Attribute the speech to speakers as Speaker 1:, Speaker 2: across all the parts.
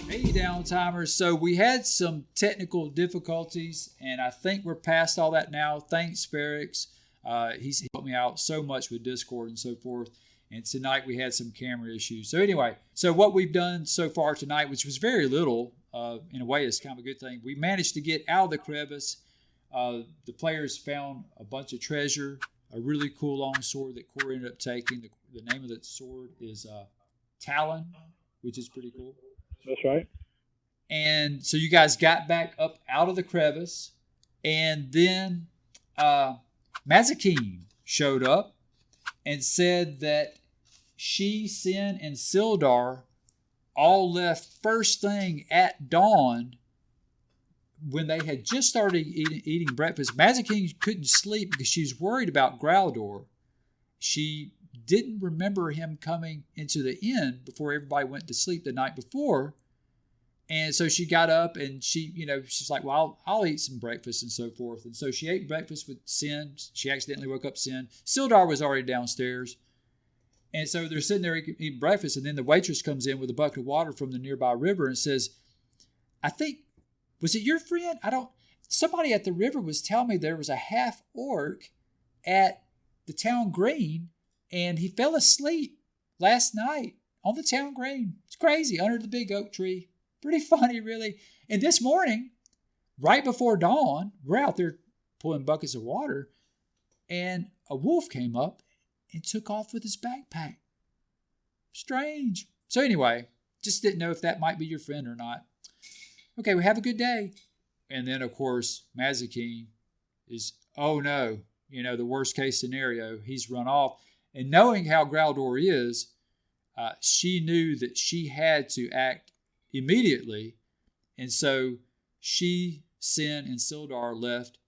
Speaker 1: Hey, downtimers. So we had some technical difficulties, and I think we're past all that now. Thanks, Ferrix. He's helped me out so much with Discord and so forth. And tonight we had some camera issues. So anyway, so what we've done so far tonight, which was very little, in a way is kind of a good thing. We managed to get out of the crevice. The players found a bunch of treasure, a really cool long sword that Corey ended up taking. The name of that sword is Talon, which is pretty cool.
Speaker 2: That's right.
Speaker 1: And so you guys got back up out of the crevice, and then Mazikeen showed up and said that she, Sin, and Sildar all left first thing at dawn when they had just started eating breakfast. Mazikeen couldn't sleep because she was worried about Growldor. She didn't remember him coming into the inn before everybody went to sleep the night before. And so she got up and she's like, well, I'll eat some breakfast and so forth. And so she ate breakfast with Sin. She accidentally woke up Sin. Sildar was already downstairs. And so they're sitting there eating breakfast. And then the waitress comes in with a bucket of water from the nearby river and says, I think, was it your friend? Somebody at the river was telling me there was a half orc at the town green, and he fell asleep last night on the town green. It's crazy, under the big oak tree. Pretty funny, really. And this morning, right before dawn, we're out there pulling buckets of water, and a wolf came up and took off with his backpack. Strange. So anyway, just didn't know if that might be your friend or not. Okay, well, have a good day. And then, of course, Mazikeen is, oh no, the worst case scenario. He's run off. And knowing how Growldor is, she knew that she had to act immediately. And so she, Sin, and Sildar left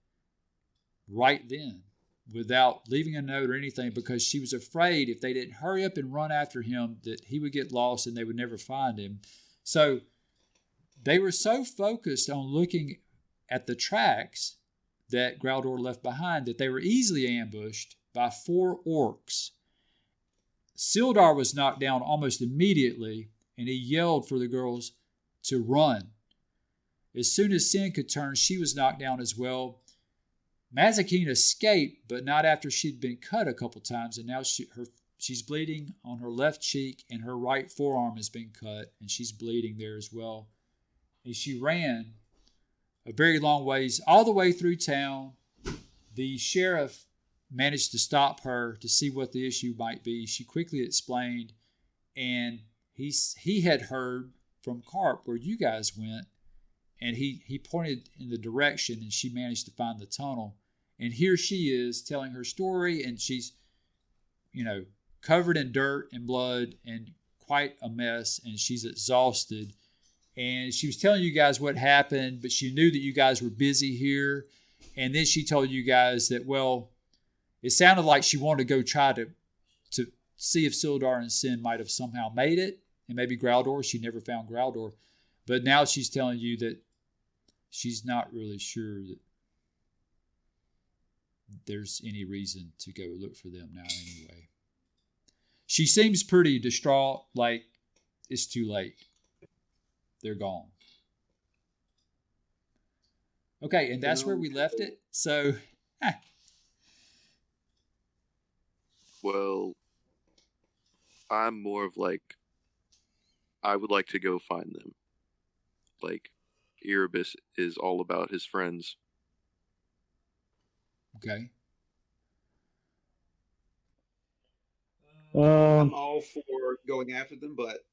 Speaker 1: right then without leaving a note or anything, because she was afraid if they didn't hurry up and run after him that he would get lost and they would never find him. So they were so focused on looking at the tracks that Growldor left behind that they were easily ambushed by 4 orcs. Sildar was knocked down almost immediately, and he yelled for the girls to run. As soon as Sin could turn, she was knocked down as well. Mazikeen escaped, but not after she'd been cut a couple times, and now she's bleeding on her left cheek, and her right forearm has been cut, and she's bleeding there as well. And she ran a very long ways, all the way through town. The sheriff managed to stop her to see what the issue might be. She quickly explained, and he had heard from Carp where you guys went, and he pointed in the direction, and she managed to find the tunnel. And here she is telling her story, and she's, covered in dirt and blood and quite a mess, and she's exhausted. And she was telling you guys what happened, but she knew that you guys were busy here. And then she told you guys that, well, it sounded like she wanted to go try to see if Sildar and Sin might have somehow made it, and maybe Growldor. She never found Growldor. But now she's telling you that she's not really sure that there's any reason to go look for them now anyway. She seems pretty distraught, like it's too late. They're gone. Okay, and that's where we left it. So,
Speaker 3: Well, I'm more of like, I would like to go find them. Like, Erebus is all about his friends.
Speaker 1: Okay.
Speaker 4: I'm all for going after them, but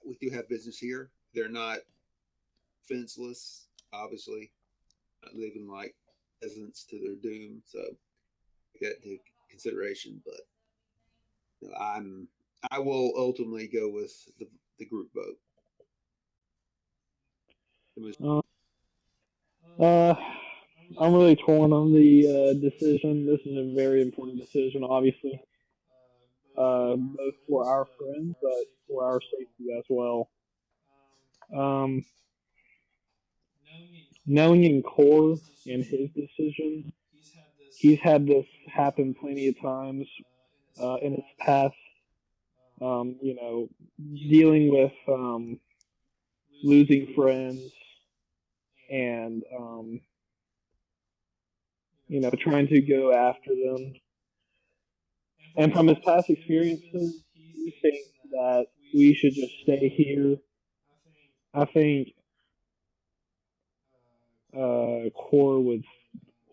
Speaker 4: we do have business here. They're not fenceless, obviously, not living like peasants to their doom. So take that into consideration. But I will ultimately go with the group vote.
Speaker 2: I'm really torn on the decision. This is a very important decision, obviously, both for our friends, but for our safety as well. Knowing in Core and his decision, he's had this happen plenty of times in his past. Dealing with losing friends and trying to go after them. And from his past experiences, he thinks that we should just stay here. I think Core would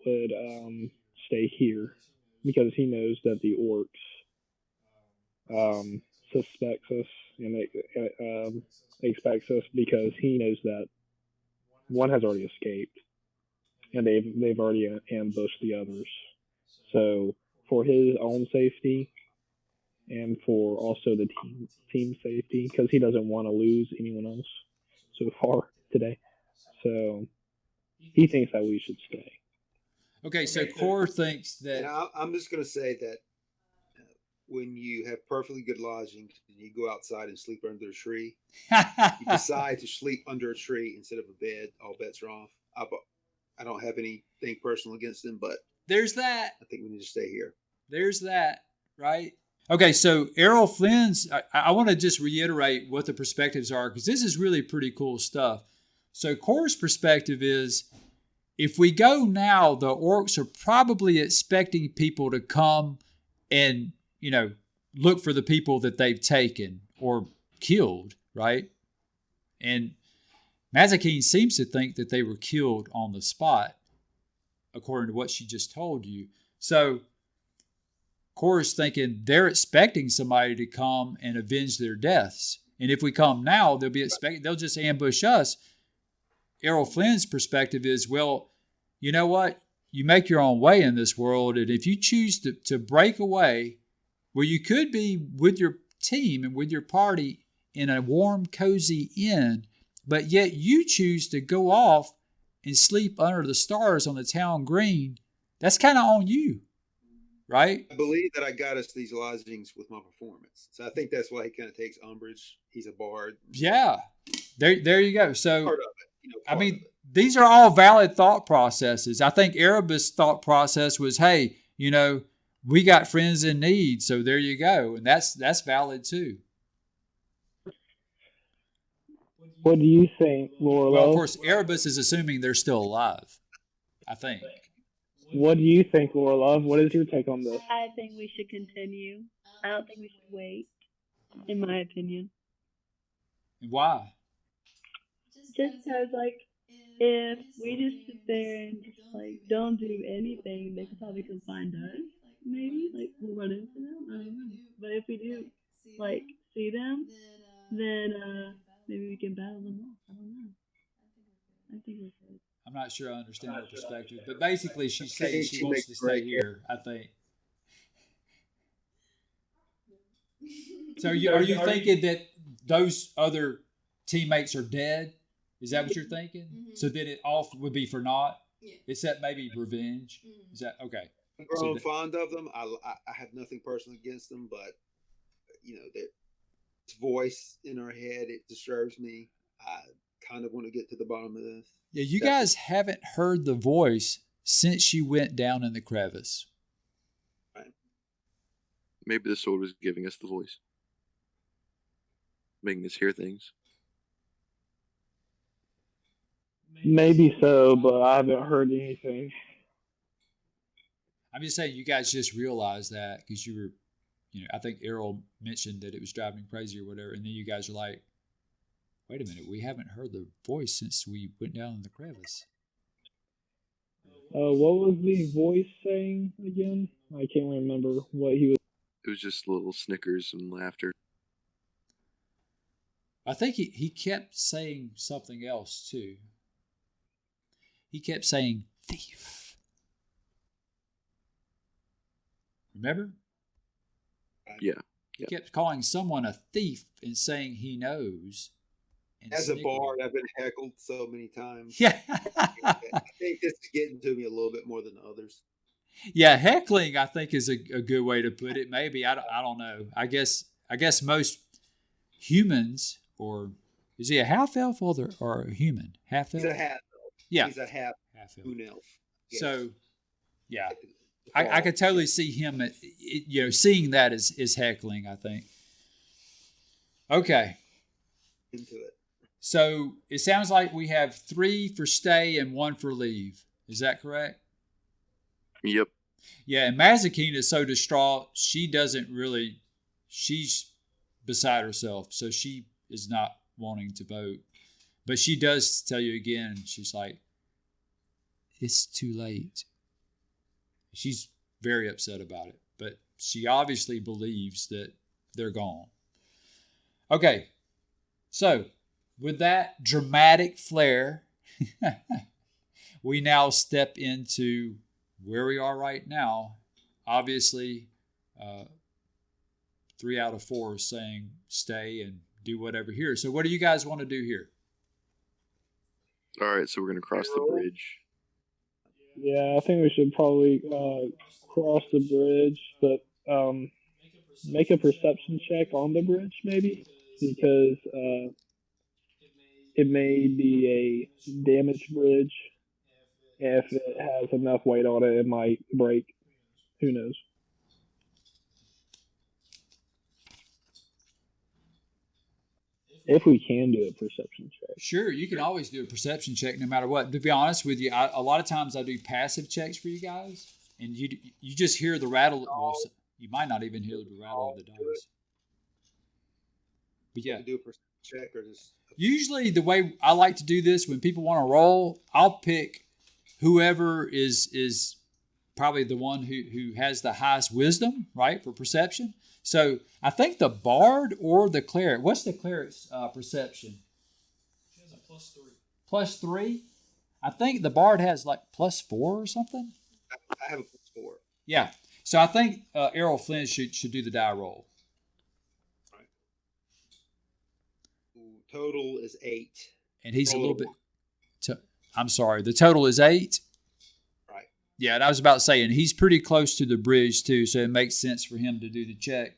Speaker 2: stay here because he knows that the orcs suspects us and expects us because he knows that one has already escaped and they've already ambushed the others. So for his own safety and for also the team safety, because he doesn't want to lose anyone else so far today. So he thinks that we should stay.
Speaker 1: Okay, so Core thinks that...
Speaker 4: And I'm just going to say that when you have perfectly good lodging and you go outside and sleep under a tree, you decide to sleep under a tree instead of a bed, all bets are off. I don't have anything personal against them, but
Speaker 1: there's that.
Speaker 4: I think we need to stay here.
Speaker 1: There's that, right? Okay, so Errol Flynn's, I want to just reiterate what the perspectives are because this is really pretty cool stuff. So Core's perspective is, if we go now, the orcs are probably expecting people to come and, look for the people that they've taken or killed, right? And Mazikeen seems to think that they were killed on the spot, according to what she just told you. So Cora's thinking they're expecting somebody to come and avenge their deaths. And if we come now, they'll just ambush us. Errol Flynn's perspective is, well, you know what? You make your own way in this world. And if you choose to break away, where you could be with your team and with your party in a warm, cozy inn, but yet you choose to go off and sleep under the stars on the town green, that's kind of on you, right?
Speaker 4: I believe that I got us these lodgings with my performance. So I think that's why he kind of takes umbrage. He's a bard.
Speaker 1: Yeah. There you go. So,
Speaker 4: part of it.
Speaker 1: These are all valid thought processes. I think Erebus' thought process was, hey, we got friends in need, so there you go. And that's valid too.
Speaker 2: What do you think, Laura?
Speaker 1: Well, of course, Erebus is assuming they're still alive, I think.
Speaker 2: What do you think, Laura Love? What is your take on this?
Speaker 5: I think we should continue. I don't think we should wait, in my opinion.
Speaker 1: Why?
Speaker 5: Just because, if we just sit there and just, don't do anything, they could probably come find us. Maybe, we'll run into them. I don't know. But if we do, see them, then maybe we can battle them off. I don't know. I think we could.
Speaker 1: I'm not sure I understand her perspective, but basically she's saying she wants to stay here, I think. So are you thinking that those other teammates are dead? Is that what you're thinking? Mm-hmm. So then it all would be for naught? Yeah. Except maybe revenge? Mm-hmm. Is that okay?
Speaker 4: I'm growing fond of them. I have nothing personal against them, but their voice in our head, it disturbs me. I kind of want to get to the bottom of this.
Speaker 1: Yeah, you guys haven't heard the voice since she went down in the crevice.
Speaker 4: Right.
Speaker 3: Maybe the sword was giving us the voice, making us hear things.
Speaker 2: Maybe so, but I haven't heard anything.
Speaker 1: I'm just saying you guys just realized that because you were, I think Errol mentioned that it was driving him crazy or whatever, and then you guys are like, wait a minute, we haven't heard the voice since we went down in the crevice.
Speaker 2: What was the voice saying again? I can't remember what he was.
Speaker 3: It was just little snickers and laughter.
Speaker 1: I think he kept saying something else too. He kept saying thief. Remember?
Speaker 3: Yeah.
Speaker 1: He kept calling someone a thief and saying he knows.
Speaker 4: As a bard, I've been heckled so many times.
Speaker 1: Yeah.
Speaker 4: I think this is getting to me a little bit more than others.
Speaker 1: Yeah, heckling, I think, is a good way to put it. Maybe. I don't know. I guess most humans, or is he a half-elf or a human? Half-elf?
Speaker 4: He's a half-elf.
Speaker 1: Yeah.
Speaker 4: He's a half-moon elf. Yes.
Speaker 1: So, yeah. I could totally see him, seeing that is heckling, I think. Okay.
Speaker 4: Into it.
Speaker 1: So it sounds like we have 3 for stay and 1 for leave. Is that correct?
Speaker 3: Yep.
Speaker 1: Yeah, and Mazikeen is so distraught, she's beside herself, so she is not wanting to vote. But she does tell you again, she's like, it's too late. She's very upset about it, but she obviously believes that they're gone. Okay, so with that dramatic flair, we now step into where we are right now. Obviously, 3 out of 4 is saying stay and do whatever here. So what do you guys want to do here?
Speaker 3: All right, so we're going to cross the bridge.
Speaker 2: Yeah, I think we should probably cross the bridge, but make a perception check on the bridge, maybe, because it may be a damaged bridge. If it has enough weight on it, it might break. Who knows? If we can do a perception check.
Speaker 1: Sure, you can always do a perception check no matter what. To be honest with you, a lot of times I do passive checks for you guys, and you just hear the rattle. Well, you might not even hear the rattle of the dice. But yeah,
Speaker 4: do a perception check or just.
Speaker 1: Usually, the way I like to do this, when people want to roll, I'll pick whoever is probably the one who has the highest wisdom, right, for perception. So I think the bard or the cleric. What's the cleric's perception?
Speaker 6: She has a +3.
Speaker 1: +3? I think the bard has like +4 or something.
Speaker 4: I have a +4.
Speaker 1: Yeah. So I think Errol Flynn should do the die roll.
Speaker 4: Right. Total is 8.
Speaker 1: And he's a little bit. I'm sorry. The total is 8.
Speaker 4: Right.
Speaker 1: Yeah, and I was about to say, and he's pretty close to the bridge too, so it makes sense for him to do the check.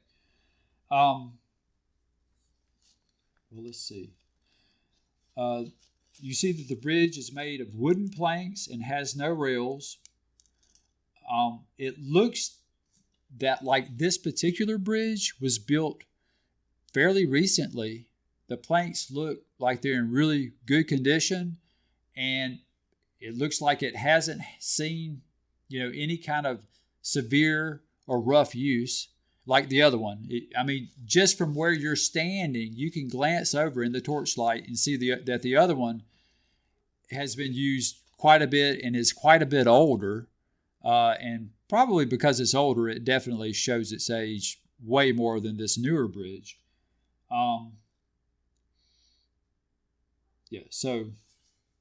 Speaker 1: Well, let's see. You see that the bridge is made of wooden planks and has no rails. It looks that like this particular bridge was built fairly recently. The planks look like they're in really good condition, and it looks like it hasn't seen, any kind of severe or rough use like the other one. Just from where you're standing, you can glance over in the torchlight and see that the other one has been used quite a bit and is quite a bit older. And probably because it's older, it definitely shows its age way more than this newer bridge. So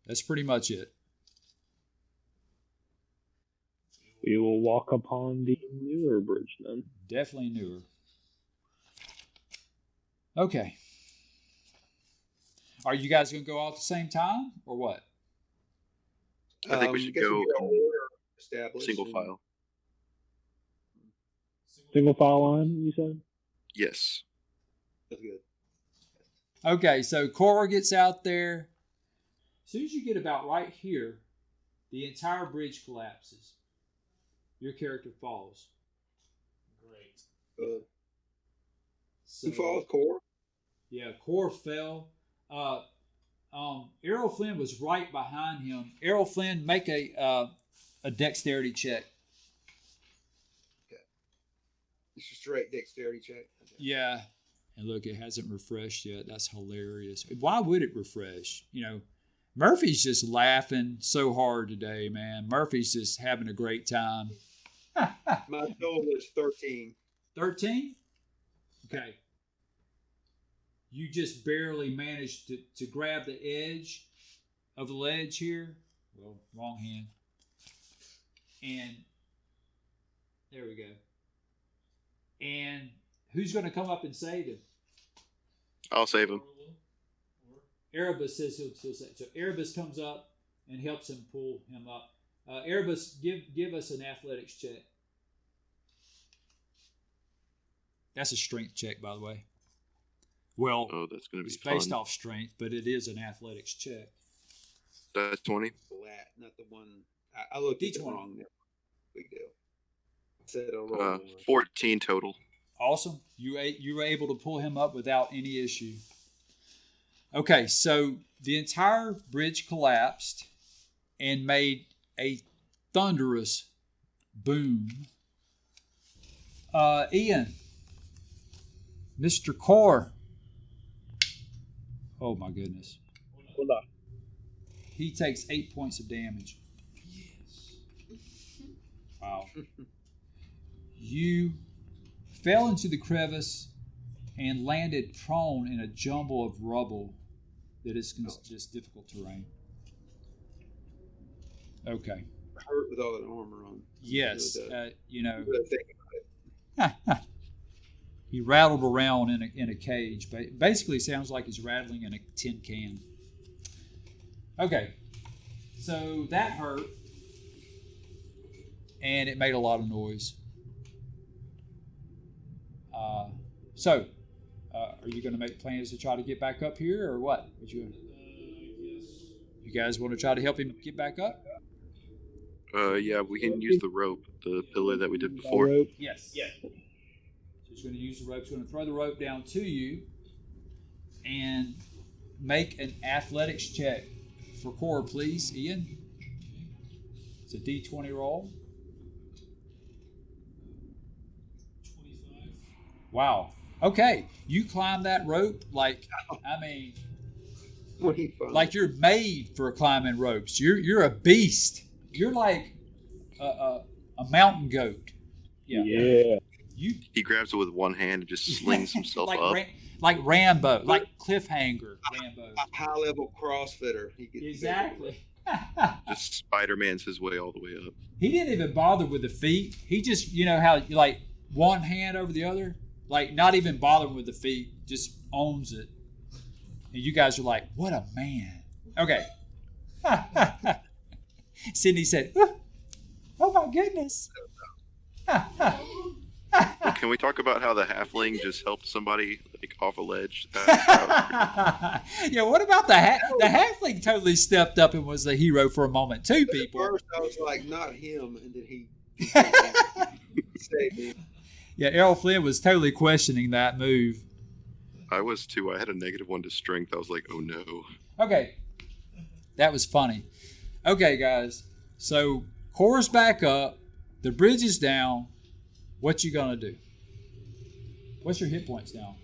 Speaker 1: that's pretty much it.
Speaker 2: We will walk upon the newer bridge then.
Speaker 1: Definitely newer. Okay. Are you guys going to go all at the same time or what?
Speaker 3: I think we should go single
Speaker 4: and...
Speaker 3: file.
Speaker 2: Single file line, you said?
Speaker 3: Yes.
Speaker 4: That's good.
Speaker 1: Okay, so Cora gets out there. As soon as you get about right here, the entire bridge collapses. Your character falls.
Speaker 6: Great.
Speaker 4: Who falls? Core?
Speaker 1: Yeah, Core fell. Errol Flynn was right behind him. Errol Flynn, make a dexterity check.
Speaker 4: Okay. It's a straight dexterity check. Okay.
Speaker 1: Yeah. And look, it hasn't refreshed yet. That's hilarious. Why would it refresh? Murphy's just laughing so hard today, man. Murphy's just having a great time.
Speaker 4: My total is 13.
Speaker 1: 13? Okay. You just barely managed to grab the edge of the ledge here. Well, wrong hand. And there we go. And who's going to come up and save him?
Speaker 3: I'll save him.
Speaker 1: Erebus says he'll save. So Erebus comes up and helps him pull him up. Erebus, give us an athletics check. That's a strength check, by the way. Well,
Speaker 3: that's going to be
Speaker 1: it's based
Speaker 3: fun.
Speaker 1: off strength, but it is an athletics check.
Speaker 3: That's 20.
Speaker 4: Flat, not the one. I looked at it
Speaker 1: D20.
Speaker 4: wrong there. Big deal. said a roll.
Speaker 3: 14 total.
Speaker 1: Awesome. You were able to pull him up without any issue. Okay, so the entire bridge collapsed and made a thunderous boom. Ian, Mr. Core. Oh my goodness.
Speaker 2: Hold on.
Speaker 1: He takes 8 points of damage. Wow. You fell into the crevice and landed prone in a jumble of rubble that is just difficult terrain. Okay.
Speaker 4: Hurt with all that armor on.
Speaker 1: Yes.
Speaker 4: You know. Think about it.
Speaker 1: He rattled around in a cage. Basically, sounds like he's rattling in a tin can. Okay. So that hurt. And it made a lot of noise. Are you going to make plans to try to get back up here, or what? You guys want to try to help him get back up?
Speaker 3: Yeah, we can use the rope, the pillar that we did before.
Speaker 1: Yes. Yeah. So he's going to use the rope. He's going to throw the rope down to you and make an athletics check for Core, please, Ian. It's a D20 roll.
Speaker 6: 25.
Speaker 1: Wow. Okay. You climb that rope like,
Speaker 4: 25.
Speaker 1: Like you're made for climbing ropes. You're a beast. You're like a mountain goat.
Speaker 2: Yeah.
Speaker 3: He grabs it with one hand and just slings himself up.
Speaker 1: Like Rambo, like cliffhanger Rambo.
Speaker 4: A high-level CrossFitter.
Speaker 1: Exactly.
Speaker 3: Just Spider-Man's his way all the way up.
Speaker 1: He didn't even bother with the feet. He just, you know how like one hand over the other, like not even bothering with the feet, just owns it. And you guys are like, what a man. Okay. Sydney said, oh my goodness.
Speaker 3: Can we talk about how the halfling just helped somebody like off a ledge?
Speaker 1: Yeah, what about the halfling totally stepped up and was the hero for a moment too, people.
Speaker 4: At first I was like, not him, and then he saved me.
Speaker 1: Yeah, Errol Flynn was totally questioning that move.
Speaker 3: I was too. I had a -1 to strength. I was like, oh no.
Speaker 1: Okay. That was funny. Okay, guys. So, Core's back up. The bridge is down. What you gonna do? What's your hit points now?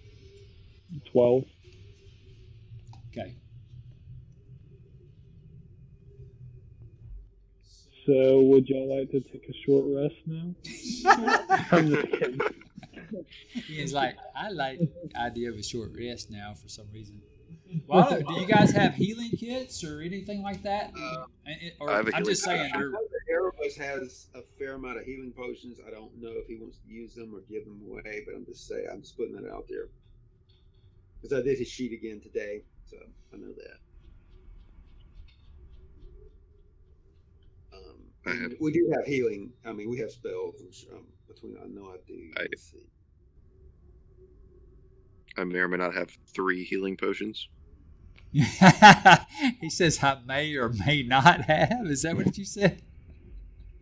Speaker 2: 12.
Speaker 1: Okay.
Speaker 2: So, would y'all like to take a short rest now? I'm just kidding.
Speaker 1: He's like, I like the idea of a short rest now for some reason. Well, do you guys have healing kits or anything like that? I'm just saying.
Speaker 4: I know that Erebus has a fair amount of healing potions. I don't know if he wants to use them or give them away, but I'm just putting that out there. Because I did his sheet again today, so I know that. We do have healing. I mean, we have spells, which I know I do. Let's see.
Speaker 3: I may or may not have 3 healing potions.
Speaker 1: He says, I may or may not have. Is that what you said?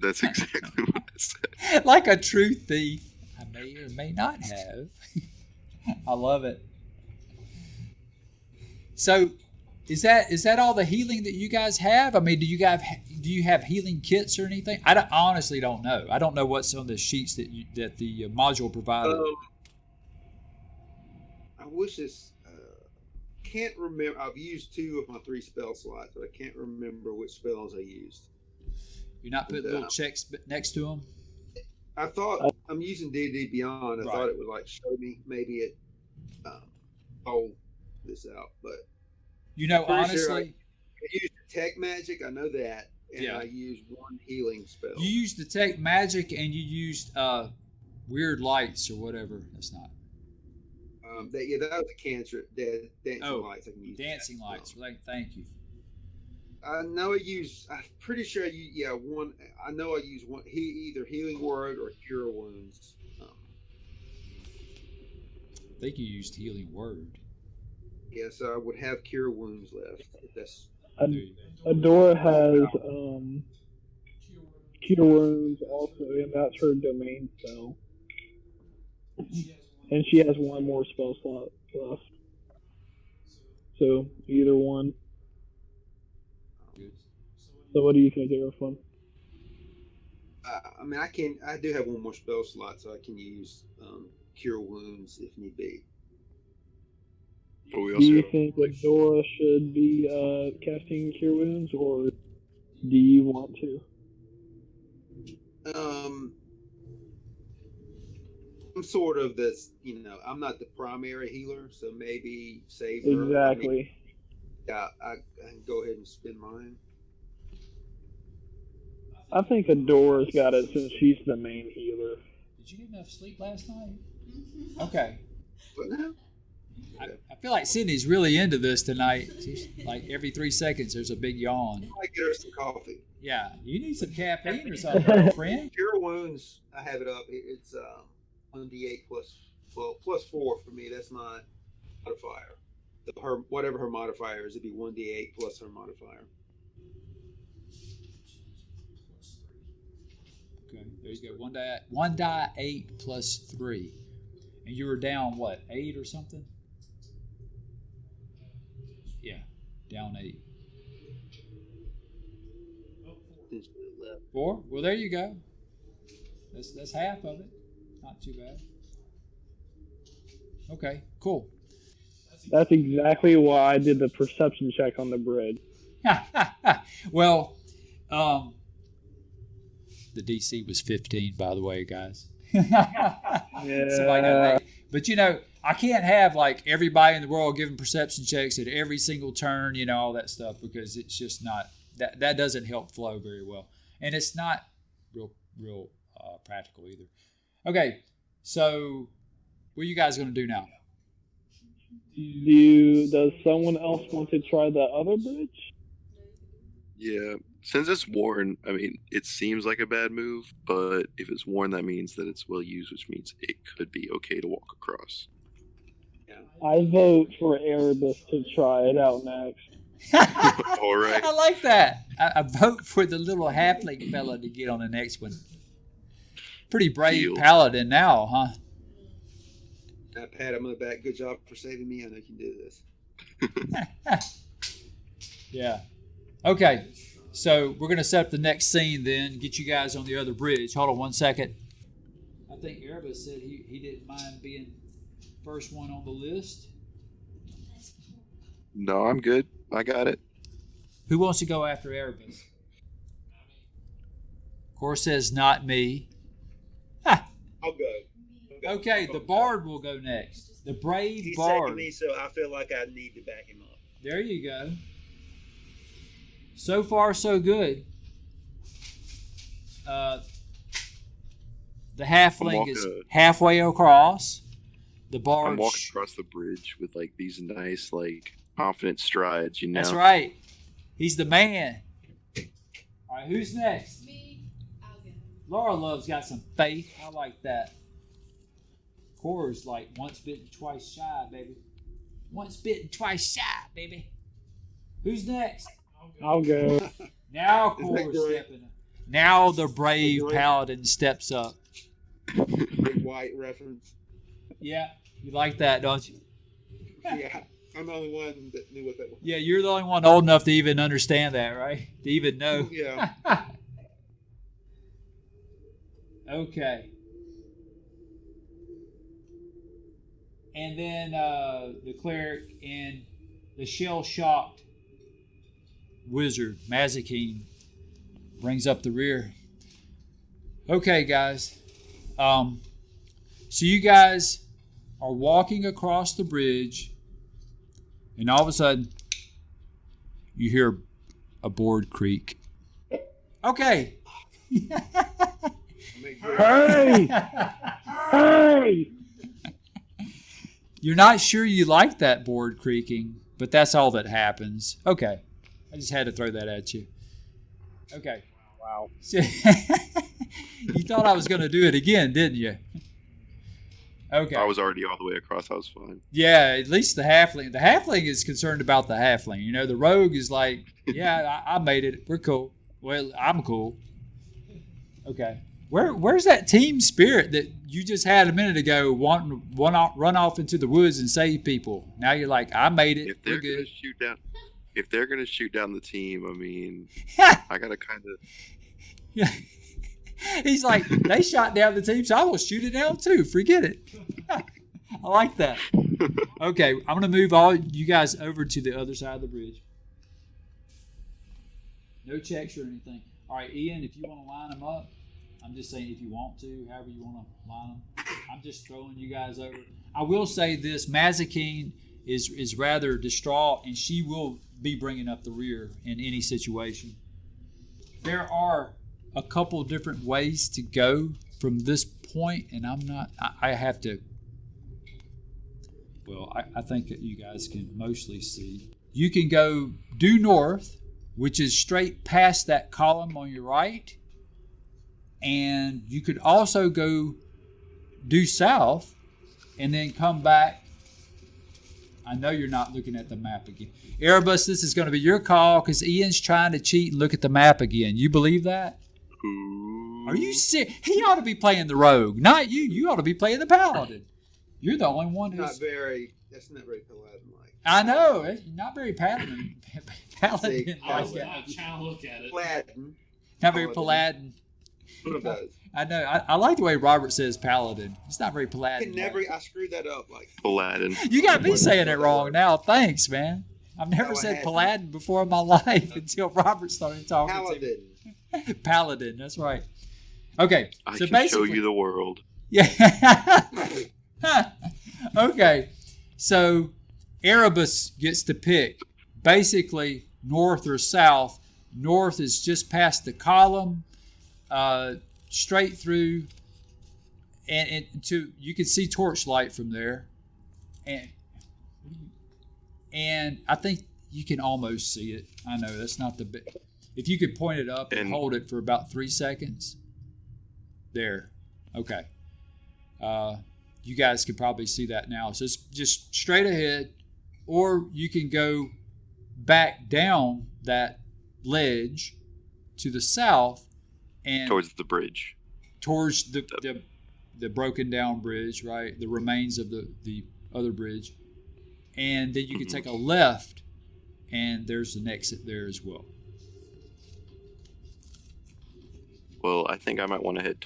Speaker 3: That's exactly what I said.
Speaker 1: Like a true thief. I may or may not have. I love it. So, is that all the healing that you guys have? I mean, do you have healing kits or anything? I honestly don't know. I don't know what's on the sheets that the module provided.
Speaker 4: I wish this. Can't remember. I've used 2 of my 3 spell slots, but I can't remember which spells I used.
Speaker 1: You're not putting little checks next to them?
Speaker 4: I thought I'm using D&D Beyond. I
Speaker 1: Right.
Speaker 4: thought it would like show me maybe it hold this out, but
Speaker 1: Honestly,
Speaker 4: sure I used Detect Magic. I know that, and
Speaker 1: Yeah.
Speaker 4: I used 1 healing spell.
Speaker 1: you used Detect Magic and you used Weird Lights or whatever. That's not.
Speaker 4: That was a cantrip. Dancing lights. I can use
Speaker 1: Dancing Lights. Thank you.
Speaker 4: I know I'm pretty sure I use one. I know I use one. Either Healing Word or Cure Wounds.
Speaker 1: I think you used Healing Word.
Speaker 4: Yeah, so I would have Cure Wounds left. If that's
Speaker 2: Adora has Cure Wounds also, and that's her domain spell. And she has one more spell slot left. So, either one. So what do you think, Aeroflum?
Speaker 4: I mean, I do have one more spell slot, so I can use Cure Wounds if need be.
Speaker 3: But we
Speaker 2: Do
Speaker 3: also
Speaker 2: you
Speaker 3: got
Speaker 2: think that Dora should be casting Cure Wounds, or do you want to?
Speaker 4: I'm sort of this, I'm not the primary healer, so maybe save her.
Speaker 2: Exactly.
Speaker 4: I can go ahead and spin mine.
Speaker 2: I think that Dora's got it since she's the main healer.
Speaker 1: Did you get enough sleep last night? Okay.
Speaker 4: But no.
Speaker 1: I feel like Sydney's really into this tonight. She's like every 3 seconds there's a big yawn.
Speaker 4: I might get her some coffee.
Speaker 1: Yeah, you need some caffeine or something, girlfriend.
Speaker 4: Cure Wounds, I have it up. It's 1d8 plus 4 for me. That's my modifier. Whatever her modifier is, it'd be 1d8 plus her modifier.
Speaker 1: Okay, there you go. 1d8 plus 3. And you were down, what, 8 or something? Yeah, down 8. 4? Well, there you go. That's half of it. Not too bad. Okay, cool.
Speaker 2: That's exactly why I did the perception check on the bridge.
Speaker 1: Well, the DC was 15, by the way, guys.
Speaker 2: Yeah.
Speaker 1: But I can't have like everybody in the world giving perception checks at every single turn, all that stuff, because it's just not that doesn't help flow very well, and it's not real practical either. Okay, so what are you guys going to do now?
Speaker 2: Does someone else want to try the other bridge?
Speaker 3: Yeah, since it's worn, I mean, it seems like a bad move, but if it's worn, that means that it's well used, which means it could be okay to walk across.
Speaker 2: I vote for Erebus to try it out next.
Speaker 3: All right.
Speaker 1: I like that. I vote for the little halfling fella to get on the next one. Pretty brave paladin now, huh?
Speaker 4: Pat, I'm on the back. Good job for saving me. I know you can do this.
Speaker 1: Yeah. Okay. So we're going to set up the next scene then. Get you guys on the other bridge. Hold on one second. I think Erebus said he didn't mind being first one on the list.
Speaker 3: No, I'm good. I got it.
Speaker 1: Who wants to go after Erebus? Core says not me.
Speaker 4: I'll go.
Speaker 1: Okay, the bard will go next. The brave
Speaker 7: He's
Speaker 1: bard.
Speaker 7: second me, so I feel like I need to back him up.
Speaker 1: There you go. So far, so good. The halfling is halfway across. The bard.
Speaker 3: I'm walking across the bridge with like these nice, like confident strides.
Speaker 1: That's right. He's the man. All right, who's next?
Speaker 8: Me. I'll go.
Speaker 1: Laura Love's got some faith. I like that. Cora's like once bitten, twice shy, baby. Once bitten, twice shy, baby. Who's next?
Speaker 2: I'll go.
Speaker 1: Now Cora's stepping up. Now the brave paladin steps up.
Speaker 4: Big white reference.
Speaker 1: Yeah, you like that, don't you?
Speaker 4: Yeah, I'm the only one that knew what that was.
Speaker 1: Yeah, you're the only one old enough to even understand that, right? To even know.
Speaker 4: Yeah.
Speaker 1: Okay. And then the cleric and the shell-shocked wizard, Mazikeen, brings up the rear. Okay, guys. So you guys are walking across the bridge, and all of a sudden, you hear a board creak. Okay.
Speaker 2: Hey! Hey!
Speaker 1: You're not sure you like that board creaking, but that's all that happens. Okay. I just had to throw that at you. Okay.
Speaker 2: Wow.
Speaker 1: So, you thought I was going to do it again, didn't you? Okay.
Speaker 3: I was already all the way across. I was fine.
Speaker 1: Yeah, at least the halfling. The halfling is concerned about the halfling. The rogue is like, yeah, I made it. We're cool. Well, I'm cool. Okay. Where's that team spirit that you just had a minute ago wanting to run off into the woods and save people? Now you're like, I made it.
Speaker 3: If they're
Speaker 1: We're good.
Speaker 3: if they're gonna shoot down the team, I mean, I gotta kind of.
Speaker 1: Yeah. He's like, they shot down the team, so I will shoot it down too. Forget it. I like that. Okay, I'm going to move all you guys over to the other side of the bridge. No checks or anything. All right, Ian, if you want to line them up, I'm just saying if you want to, however you want to line them. I'm just throwing you guys over. I will say this, Mazikeen is rather distraught, and she will be bringing up the rear in any situation. There are a couple different ways to go from this point, and I have to, well, I think that you guys can mostly see. You can go due north, which is straight past that column on your right, and you could also go due south and then come back. I know you're not looking at the map again. Erebus, this is going to be your call because Ian's trying to cheat and look at the map again. You believe that? Are you serious? He ought to be playing the rogue, not you. You ought to be playing the paladin. You're the only one who's
Speaker 4: That's not very paladin-like.
Speaker 1: I know. It's not very paladin. Paladin.
Speaker 6: I was not trying to look at it.
Speaker 4: Paladin.
Speaker 1: Not very paladin.
Speaker 4: Who does?
Speaker 1: I know. I like the way Robert says paladin. It's not very
Speaker 4: I
Speaker 1: paladin.
Speaker 4: screwed that up. Like
Speaker 3: Paladin.
Speaker 1: You got me saying it wrong now. Thanks, man. I've never said paladin before in my life until Robert started talking to me. Paladin, that's right. Okay,
Speaker 3: I
Speaker 1: so
Speaker 3: can
Speaker 1: basically,
Speaker 3: show you the world.
Speaker 1: Yeah. Okay, so Erebus gets to pick basically north or south. North is just past the column, straight through, and to you can see torchlight from there, and I think you can almost see it. I know that's not the big. If you could point it up and hold it for about 3 seconds. There. Okay. You guys can probably see that now. So it's just straight ahead, or you can go back down that ledge to the south and
Speaker 3: towards the bridge.
Speaker 1: Towards the broken down bridge, right? The remains of the other bridge. And then you can take a left, and there's an exit there as well.
Speaker 3: Well, I think I might want to head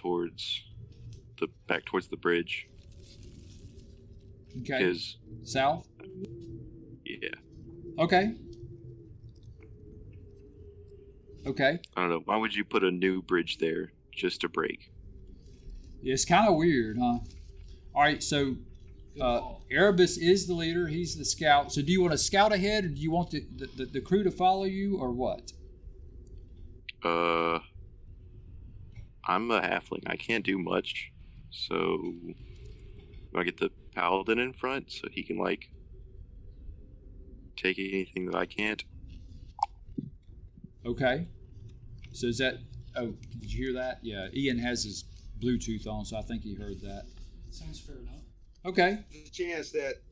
Speaker 3: back towards the bridge.
Speaker 1: Okay. South?
Speaker 3: Yeah.
Speaker 1: Okay. Okay.
Speaker 3: I don't know. Why would you put a new bridge there just to break?
Speaker 1: Yeah, it's kind of weird, huh? All right, so Erebus is the leader. He's the scout. So do you want to scout ahead, or do you want the crew to follow you, or what?
Speaker 3: I'm a halfling. I can't do much. So I get the paladin in front so he can, like, take anything that I can't.
Speaker 1: Okay. So is that... Oh, did you hear that? Yeah, Ian has his Bluetooth on, so I think he heard that.
Speaker 6: Sounds fair enough.
Speaker 1: Okay.
Speaker 4: There's a chance that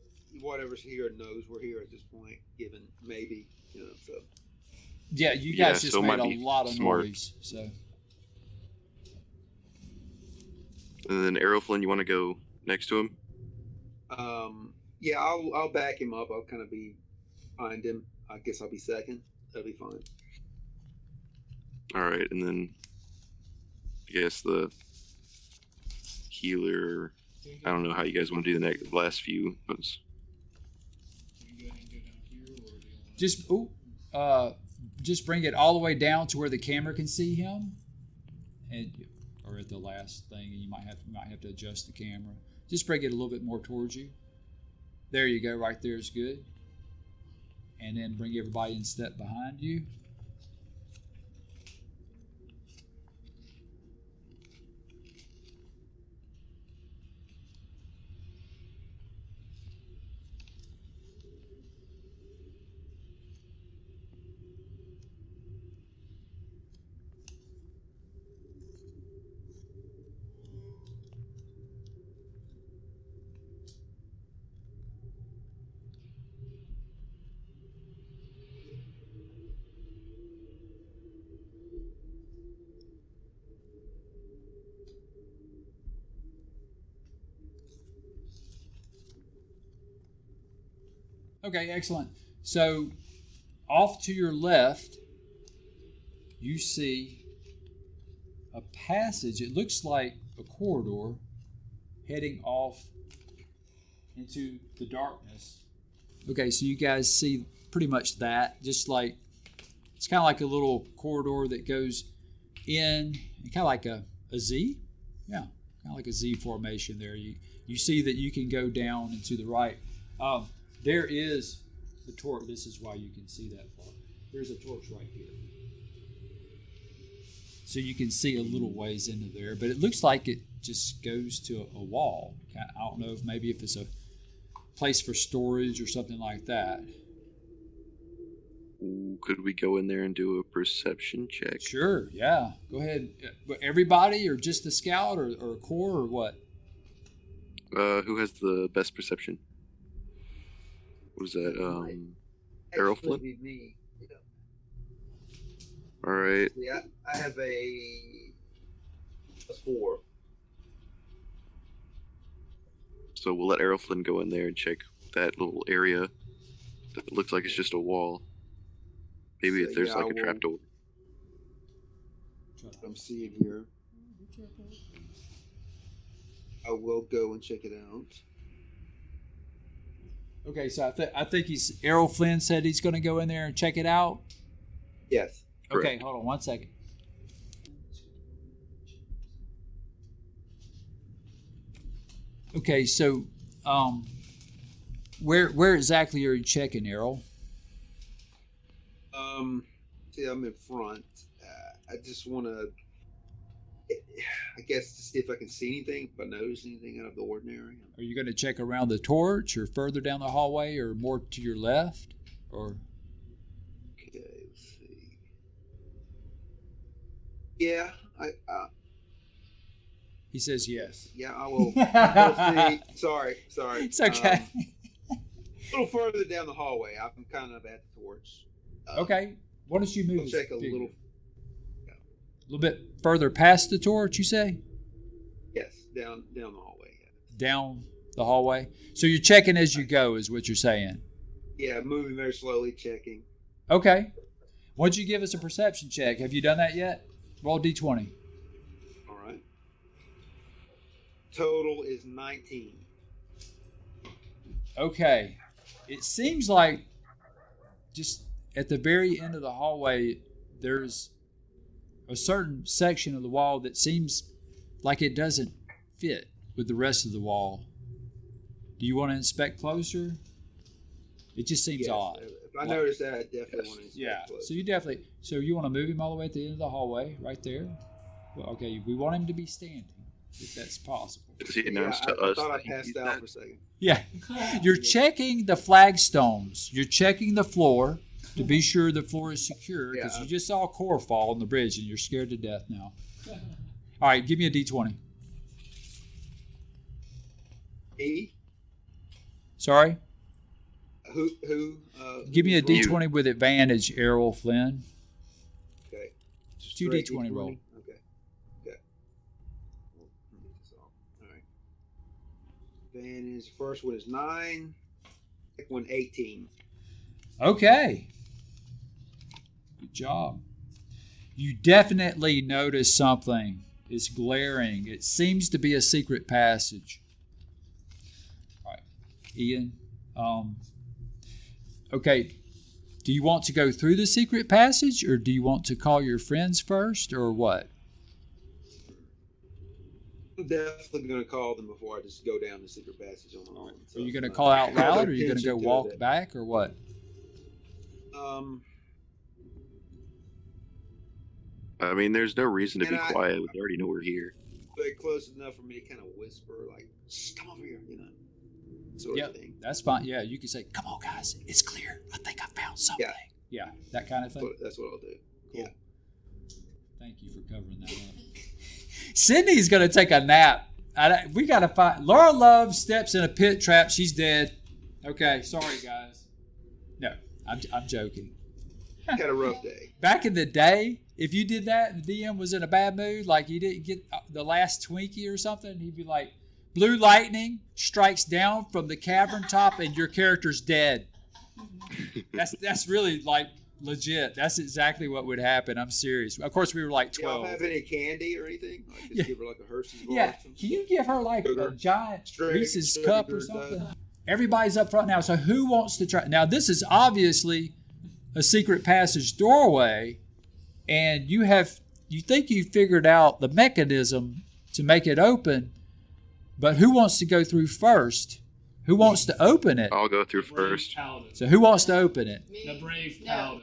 Speaker 4: whatever's here knows we're here at this point, given maybe, so.
Speaker 1: Yeah, you guys just made a lot of
Speaker 3: smart
Speaker 1: noise, so...
Speaker 3: And then Aeroflin, you want to go next to him?
Speaker 4: Yeah, I'll back him up. I'll kind of be behind him. I guess I'll be second. That'll be fine.
Speaker 3: All right, and then I guess the healer. I don't know how you guys want to do the last few.
Speaker 6: Can we go ahead and go down here, or do you want
Speaker 1: Just bring it all the way down to where the camera can see him, or at the last thing, and you might have to adjust the camera. Just bring it a little bit more towards you. There you go. Right there is good. And then bring everybody in step behind you. Okay, excellent. So off to your left, you see a passage. It looks like a corridor heading off into the darkness. Okay, so you guys see pretty much that. Just like, it's kind of like a little corridor that goes in, kind of like a Z. Yeah, kind of like a Z formation there. You see that you can go down and to the right. There is the torch. This is why you can see that far. There's a torch right here. So you can see a little ways into there, but it looks like it just goes to a wall. I don't know if maybe if it's a place for storage or something like that.
Speaker 3: Could we go in there and do a perception check?
Speaker 1: Sure, yeah. Go ahead. Everybody or just the scout or core or what?
Speaker 3: Who has the best perception? What is that? Errol Flint?
Speaker 4: Me. Yeah.
Speaker 3: All right.
Speaker 4: Yeah, I have a +4.
Speaker 3: So we'll let Errol Flynn go in there and check that little area that looks like it's just a wall. Maybe if there's like a trapdoor.
Speaker 4: I'm seeing here. I will go and check it out.
Speaker 1: Okay, so I think Errol Flynn said he's going to go in there and check it out.
Speaker 4: Yes.
Speaker 1: Okay,
Speaker 3: Correct.
Speaker 1: hold on 1 second. Okay, so where exactly are you checking, Errol?
Speaker 4: See, I'm in front. I just want to, I guess, to see if I can see anything, if I notice anything out of the ordinary.
Speaker 1: Are you going to check around the torch, or further down the hallway, or more to your left, or?
Speaker 4: Okay, let's see. Yeah,
Speaker 1: He says yes.
Speaker 4: Yeah, I will. We'll see. Sorry.
Speaker 1: It's okay.
Speaker 4: A little further down the hallway. I'm kind of at the torch.
Speaker 1: Okay. Why don't you move?
Speaker 4: I'll check a little.
Speaker 1: A little bit further past the torch, you say?
Speaker 4: Yes, down the hallway. Yeah.
Speaker 1: Down the hallway. So you're checking as you go, is what you're saying?
Speaker 4: Yeah, moving very slowly, checking.
Speaker 1: Okay. Why don't you give us a perception check? Have you done that yet? Roll D20.
Speaker 4: All right. Total is 19.
Speaker 1: Okay. It seems like just at the very end of the hallway, there's a certain section of the wall that seems like it doesn't fit with the rest of the wall. Do you want to inspect closer? It just seems odd.
Speaker 4: If I notice that, I definitely want to inspect closer.
Speaker 1: So you want to move him all the way to the end of the hallway, right there? Well, okay, we want him to be standing, if that's possible.
Speaker 3: Does he announce to us?
Speaker 4: I thought I
Speaker 3: that he
Speaker 4: passed
Speaker 3: did
Speaker 4: out
Speaker 3: that?
Speaker 4: for a second.
Speaker 1: Yeah. You're checking the flagstones. You're checking the floor to be sure the floor is secure, because you just saw a core fall on the bridge and you're scared to death now. All right, give me a D20.
Speaker 4: E?
Speaker 1: Sorry?
Speaker 4: Who?
Speaker 1: Give me a
Speaker 4: who's
Speaker 1: D20 with advantage, Errol Flynn.
Speaker 4: Okay.
Speaker 1: 2 D20 roll.
Speaker 4: Okay. All right. Advantage. The first one is 9. Second one 18.
Speaker 1: Okay. Good job. You definitely notice something. It's glaring. It seems to be a secret passage. All right. Ian. Okay. Do you want to go through the secret passage, or do you want to call your friends first, or what?
Speaker 4: I'm definitely going to call them before I just go down the secret passage on my own. So
Speaker 1: Are you going to call out loud, or are you going to go walk back, or what?
Speaker 3: I mean, there's no reason to be quiet. We already know we're here.
Speaker 4: But close enough for me to kind of whisper, like, "Shh, come over here," sort of thing.
Speaker 1: That's fine. Yeah, you can say, "Come on, guys, it's clear. I think I found something." Yeah, that kind of thing.
Speaker 4: That's what I'll do.
Speaker 1: Cool.
Speaker 4: Yeah.
Speaker 1: Thank you for covering that up. Sydney's going to take a nap. We got to find... Laura Love steps in a pit trap. She's dead. Okay, sorry, guys. No, I'm joking.
Speaker 4: Had a rough day.
Speaker 1: Back in the day, if you did that and the DM was in a bad mood, like you didn't get the last Twinkie or something, he'd be like, "Blue lightning strikes down from the cavern top and your character's dead." That's really like legit. That's exactly what would happen. I'm serious. Of course, we were like
Speaker 4: Do y'all
Speaker 1: 12.
Speaker 4: have any candy or anything? Like just
Speaker 1: Yeah.
Speaker 4: give her like a Hershey's bar.
Speaker 1: Yeah,
Speaker 4: Or something?
Speaker 1: can you give her like a
Speaker 4: Sugar.
Speaker 1: giant Reese's
Speaker 4: Sugar
Speaker 1: cup or
Speaker 4: stuff.
Speaker 1: something? Everybody's up front now. So who wants to try? Now this is obviously a secret passage doorway, and you think you figured out the mechanism to make it open, but who wants to go through first? Who wants to open it?
Speaker 3: I'll go through
Speaker 6: Brave
Speaker 3: first.
Speaker 6: Paladin.
Speaker 1: So who wants to open it?
Speaker 6: The brave paladin.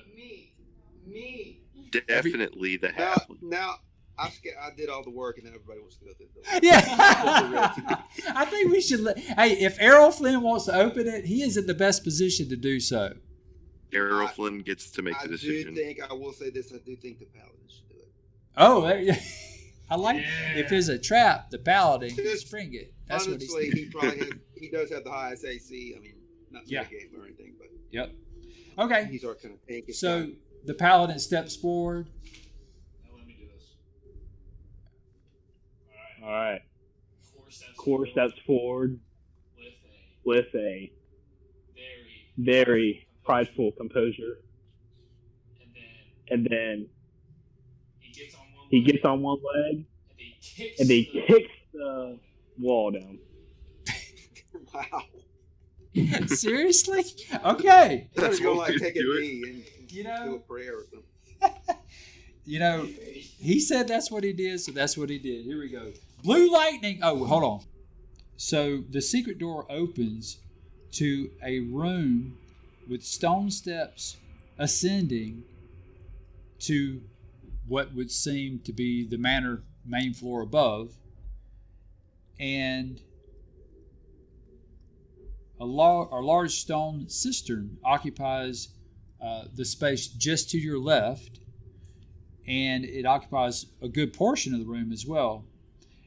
Speaker 8: Me.
Speaker 3: Definitely the
Speaker 4: Now,
Speaker 3: halfling.
Speaker 4: now I did all the work, and then everybody wants to go through the door.
Speaker 1: Yeah, I think we should. Hey, if Errol Flynn wants to open it, he is in the best position to do so.
Speaker 3: Errol Flynn gets to make the decision.
Speaker 4: I will say this, I do think the paladin should do it.
Speaker 1: Oh, I like.
Speaker 6: Yeah.
Speaker 1: If it's a trap, the paladin can
Speaker 4: Just
Speaker 1: spring it. That's
Speaker 4: Honestly,
Speaker 1: what
Speaker 4: he does have the highest AC. I mean, not
Speaker 1: Yeah.
Speaker 4: game or anything, but
Speaker 1: Yep. Okay.
Speaker 4: he's our kind of tank.
Speaker 1: So the paladin steps forward.
Speaker 6: Now let me do this.
Speaker 2: All right.
Speaker 6: Core
Speaker 2: Steps forward
Speaker 6: with a
Speaker 2: with a
Speaker 6: very
Speaker 2: very prideful composure,
Speaker 6: and then
Speaker 2: and then
Speaker 6: he
Speaker 2: he gets on one leg
Speaker 6: and
Speaker 2: and he kicks the wall down.
Speaker 4: wow.
Speaker 1: Seriously? Okay.
Speaker 4: I was
Speaker 3: That's
Speaker 4: going
Speaker 3: what
Speaker 4: like
Speaker 3: we
Speaker 4: take a
Speaker 3: do it.
Speaker 4: knee and
Speaker 1: You
Speaker 4: do
Speaker 1: know,
Speaker 4: a prayer or something.
Speaker 1: he said that's what he did, so that's what he did. Here we go. Blue lightning. Oh, hold on. So the secret door opens to a room with stone steps ascending to what would seem to be the manor main floor above, and a large stone cistern occupies the space just to your left, and it occupies a good portion of the room as well.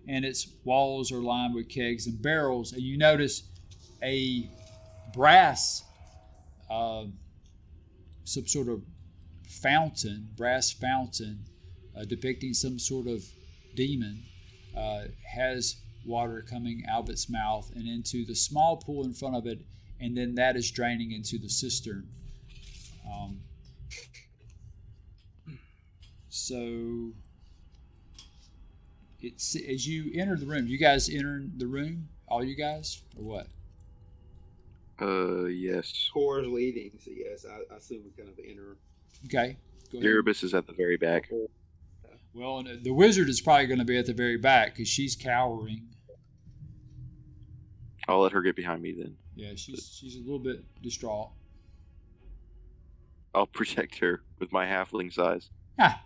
Speaker 1: And its walls are lined with kegs and barrels, and you notice a brass, some sort of brass fountain depicting some sort of demon, has water coming out of its mouth and into the small pool in front of it, and then that is draining into the cistern. So it's as you enter the room. You guys enter the room, all you guys, or what?
Speaker 3: Yes.
Speaker 4: Core's leading, so yes, I assume we kind of enter.
Speaker 1: Okay, go ahead.
Speaker 3: Erebus is at the very back.
Speaker 1: Well, and the wizard is probably going to be at the very back because she's cowering.
Speaker 3: I'll let her get behind me then.
Speaker 1: Yeah, she's a little bit distraught.
Speaker 3: I'll protect her with my halfling size.
Speaker 1: Ah.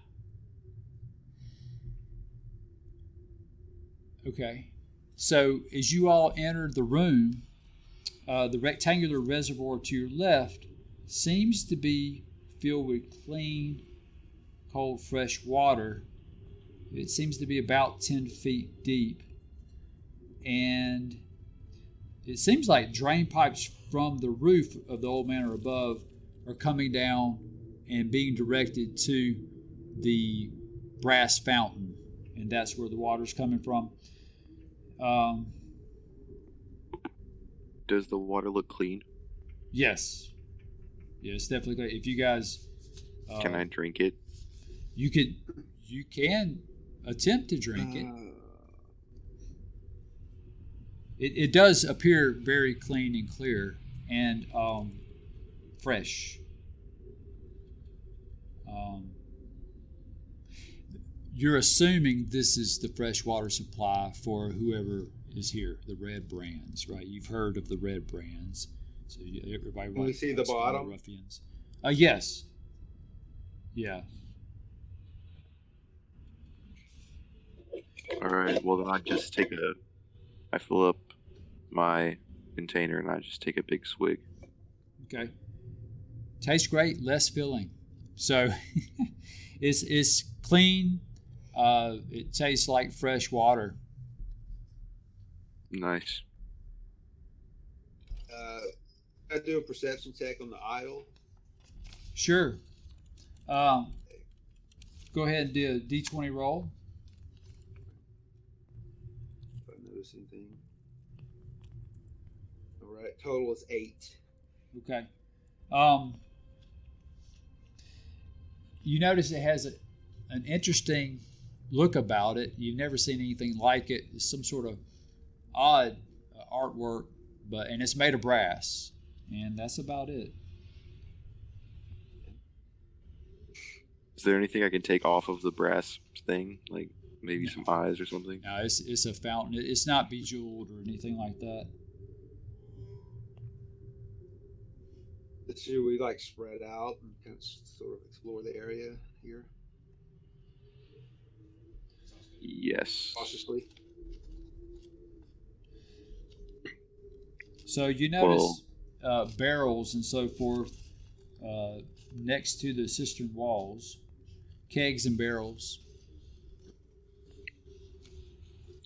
Speaker 1: Okay. So as you all enter the room, the rectangular reservoir to your left seems to be filled with clean, cold, fresh water. It seems to be about 10 feet deep. And it seems like drain pipes from the roof of the old manor above are coming down and being directed to the brass fountain. And that's where the water's coming from.
Speaker 3: Does the water look clean?
Speaker 1: Yes. Yeah, it's definitely good. If you guys...
Speaker 3: Can I drink it?
Speaker 1: You can attempt to drink it. It does appear very clean and clear and fresh. You're assuming this is the fresh water supply for whoever is here, the Redbrands, right? You've heard of the Redbrands. So everybody.
Speaker 4: Can we see the bottom?
Speaker 1: Ruffians. Yes. Yeah.
Speaker 3: All right. Well, then I fill up my container and I just take a big swig.
Speaker 1: Okay. Tastes great, less filling. So it's clean. It tastes like fresh water.
Speaker 3: Nice.
Speaker 4: I do a perception check on the idol.
Speaker 1: Sure. Go ahead and do a D20 roll.
Speaker 4: If I notice anything. All right, total is 8.
Speaker 1: Okay. You notice it has an interesting look about it. You've never seen anything like it. It's some sort of odd artwork, and it's made of brass, and that's about it.
Speaker 3: Is there anything I can take off of the brass thing, like maybe some eyes or something?
Speaker 1: No, it's a fountain. It's not bejeweled or anything like that.
Speaker 4: Should we like spread out and kind of sort of explore the area here?
Speaker 3: Yes.
Speaker 4: Cautiously.
Speaker 1: So you notice barrels and so forth next to the cistern walls, kegs and barrels.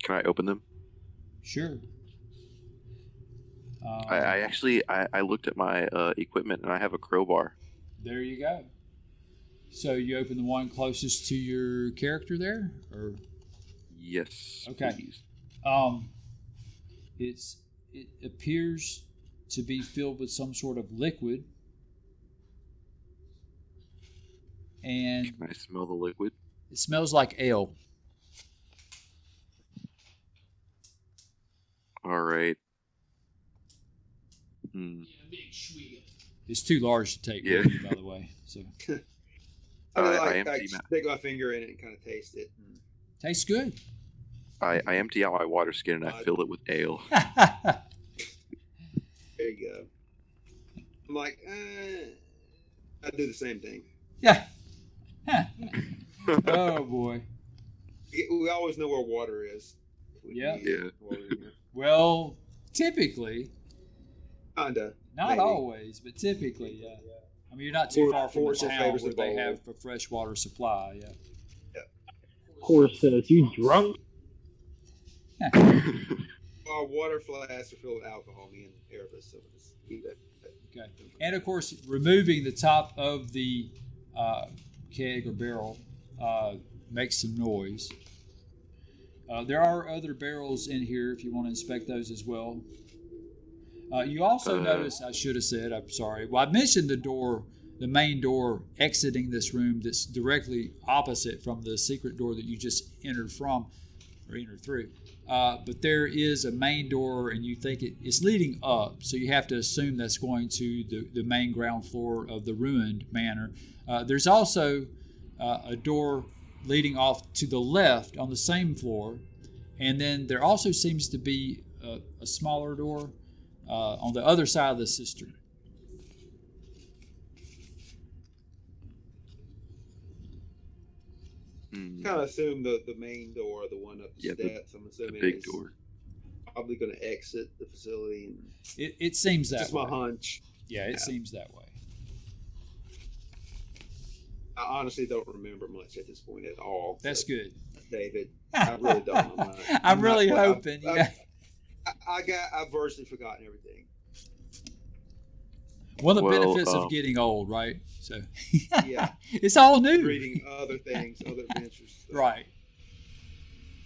Speaker 3: Can I open them?
Speaker 1: Sure.
Speaker 3: I actually looked at my equipment and I have a crowbar.
Speaker 1: There you go. So you open the one closest to your character there, or?
Speaker 3: Yes.
Speaker 1: Okay.
Speaker 3: Please.
Speaker 1: It appears to be filled with some sort of liquid, and
Speaker 3: Can I smell the liquid?
Speaker 1: it smells like ale.
Speaker 3: All right.
Speaker 6: Yeah, big swig.
Speaker 1: It's too large to take,
Speaker 3: Yeah.
Speaker 1: with you, by the way. So
Speaker 3: I
Speaker 4: like
Speaker 3: empty my-
Speaker 4: stick my finger in it and kind of taste it. And
Speaker 1: tastes good.
Speaker 3: I empty out my water skin and I fill it with ale.
Speaker 4: there you go. I'm like, I do the same thing.
Speaker 1: Yeah. Oh boy.
Speaker 4: We always know where water is.
Speaker 1: Yeah.
Speaker 3: Yeah.
Speaker 4: Water in here.
Speaker 1: Well, typically,
Speaker 4: Kinda.
Speaker 1: not
Speaker 4: maybe.
Speaker 1: always, but typically, yeah. I mean, you're not too far from a
Speaker 4: Force
Speaker 1: town
Speaker 4: favors
Speaker 1: where
Speaker 4: the
Speaker 1: they
Speaker 4: bold.
Speaker 1: have a fresh water supply. Yeah.
Speaker 2: Horse says, "You drunk?"
Speaker 4: Our water flasks are filled with alcohol, me and Erebus, so just keep that.
Speaker 1: Okay. And of course, removing the top of the keg or barrel makes some noise. There are other barrels in here if you want to inspect those as well. You also notice, I should have said, I'm sorry. Well, I mentioned the door, the main door exiting this room that's directly opposite from the secret door that you just entered from or entered through. But there is a main door, and you think it's leading up, so you have to assume that's going to the main ground floor of the ruined manor. There's also a door leading off to the left on the same floor, and then there also seems to be a smaller door on the other side of the cistern.
Speaker 4: Kind of assume the main door, the one up the steps. I'm assuming
Speaker 3: big
Speaker 4: is
Speaker 3: door.
Speaker 4: probably going to exit the facility. And
Speaker 1: It seems that
Speaker 4: just
Speaker 1: way.
Speaker 4: my hunch.
Speaker 1: Yeah, it seems that way.
Speaker 4: I honestly don't remember much at this point at all.
Speaker 1: That's good.
Speaker 4: David. I really don't.
Speaker 1: I'm really hoping.
Speaker 4: I've virtually forgotten everything.
Speaker 1: One of the
Speaker 3: Well,
Speaker 1: benefits of getting old, right? So
Speaker 4: Yeah.
Speaker 1: it's all new.
Speaker 4: Reading other things, other adventures. Stuff.
Speaker 1: Right.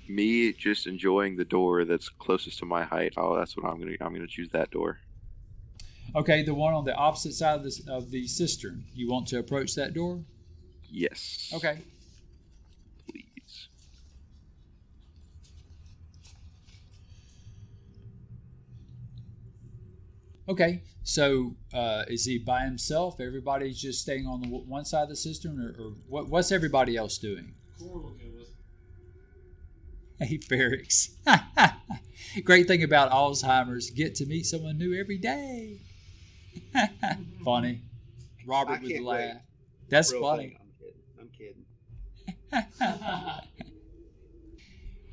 Speaker 3: Me just enjoying the door that's closest to my height. Oh, that's what I'm gonna choose that door.
Speaker 1: Okay, the one on the opposite side of the cistern. You want to approach that door?
Speaker 3: Yes.
Speaker 1: Okay.
Speaker 3: Please.
Speaker 1: Okay. So is he by himself? Everybody's just staying on the one side of the cistern, or what's everybody else doing?
Speaker 6: Core will go with.
Speaker 1: Hey, Ferrix. Great thing about Alzheimer's, get to meet someone new every day. Funny. Robert with the
Speaker 4: can't
Speaker 1: laugh.
Speaker 4: wait.
Speaker 1: That's
Speaker 4: Real
Speaker 1: funny.
Speaker 4: thing. I'm kidding.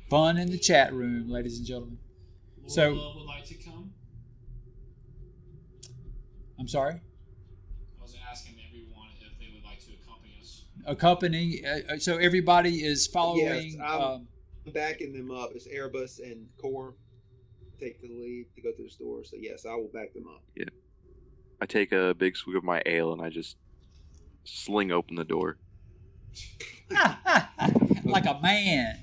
Speaker 1: Fun in the chat room, ladies and gentlemen.
Speaker 6: Lord
Speaker 1: So-
Speaker 6: Love would like to come.
Speaker 1: I'm sorry?
Speaker 6: I was asking everyone if they would like to accompany us.
Speaker 1: Accompanying, so everybody is following.
Speaker 4: Yes, I'm backing them up. It's Erebus and Core take the lead to go to the store. So yes, I will back them up.
Speaker 3: I take a big swig of my ale and I just sling open the door.
Speaker 1: Like a man.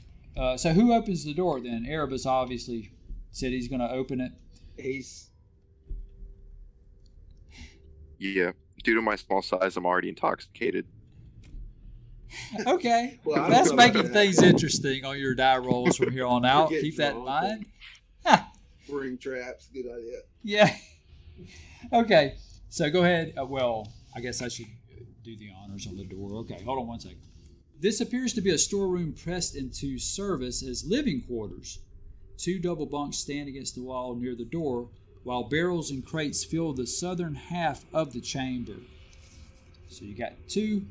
Speaker 1: So who opens the door then? Erebus obviously said he's going to open it.
Speaker 4: He's
Speaker 3: Yeah. Due to my small size, I'm already intoxicated.
Speaker 1: Okay.
Speaker 4: Well, I don't
Speaker 1: That's
Speaker 4: know about
Speaker 1: making
Speaker 4: that.
Speaker 1: things interesting on your die rolls from here on out.
Speaker 4: Get
Speaker 1: Keep that in
Speaker 4: drunk
Speaker 1: mind.
Speaker 4: and Bring traps. Good idea.
Speaker 1: Yeah. Okay. So go ahead. Well, I guess I should do the honors on the door. Okay. Hold on one second. This appears to be a storeroom pressed into service as living quarters. 2 double bunks stand against the wall near the door, while barrels and crates fill the southern half of the chamber. So you got 2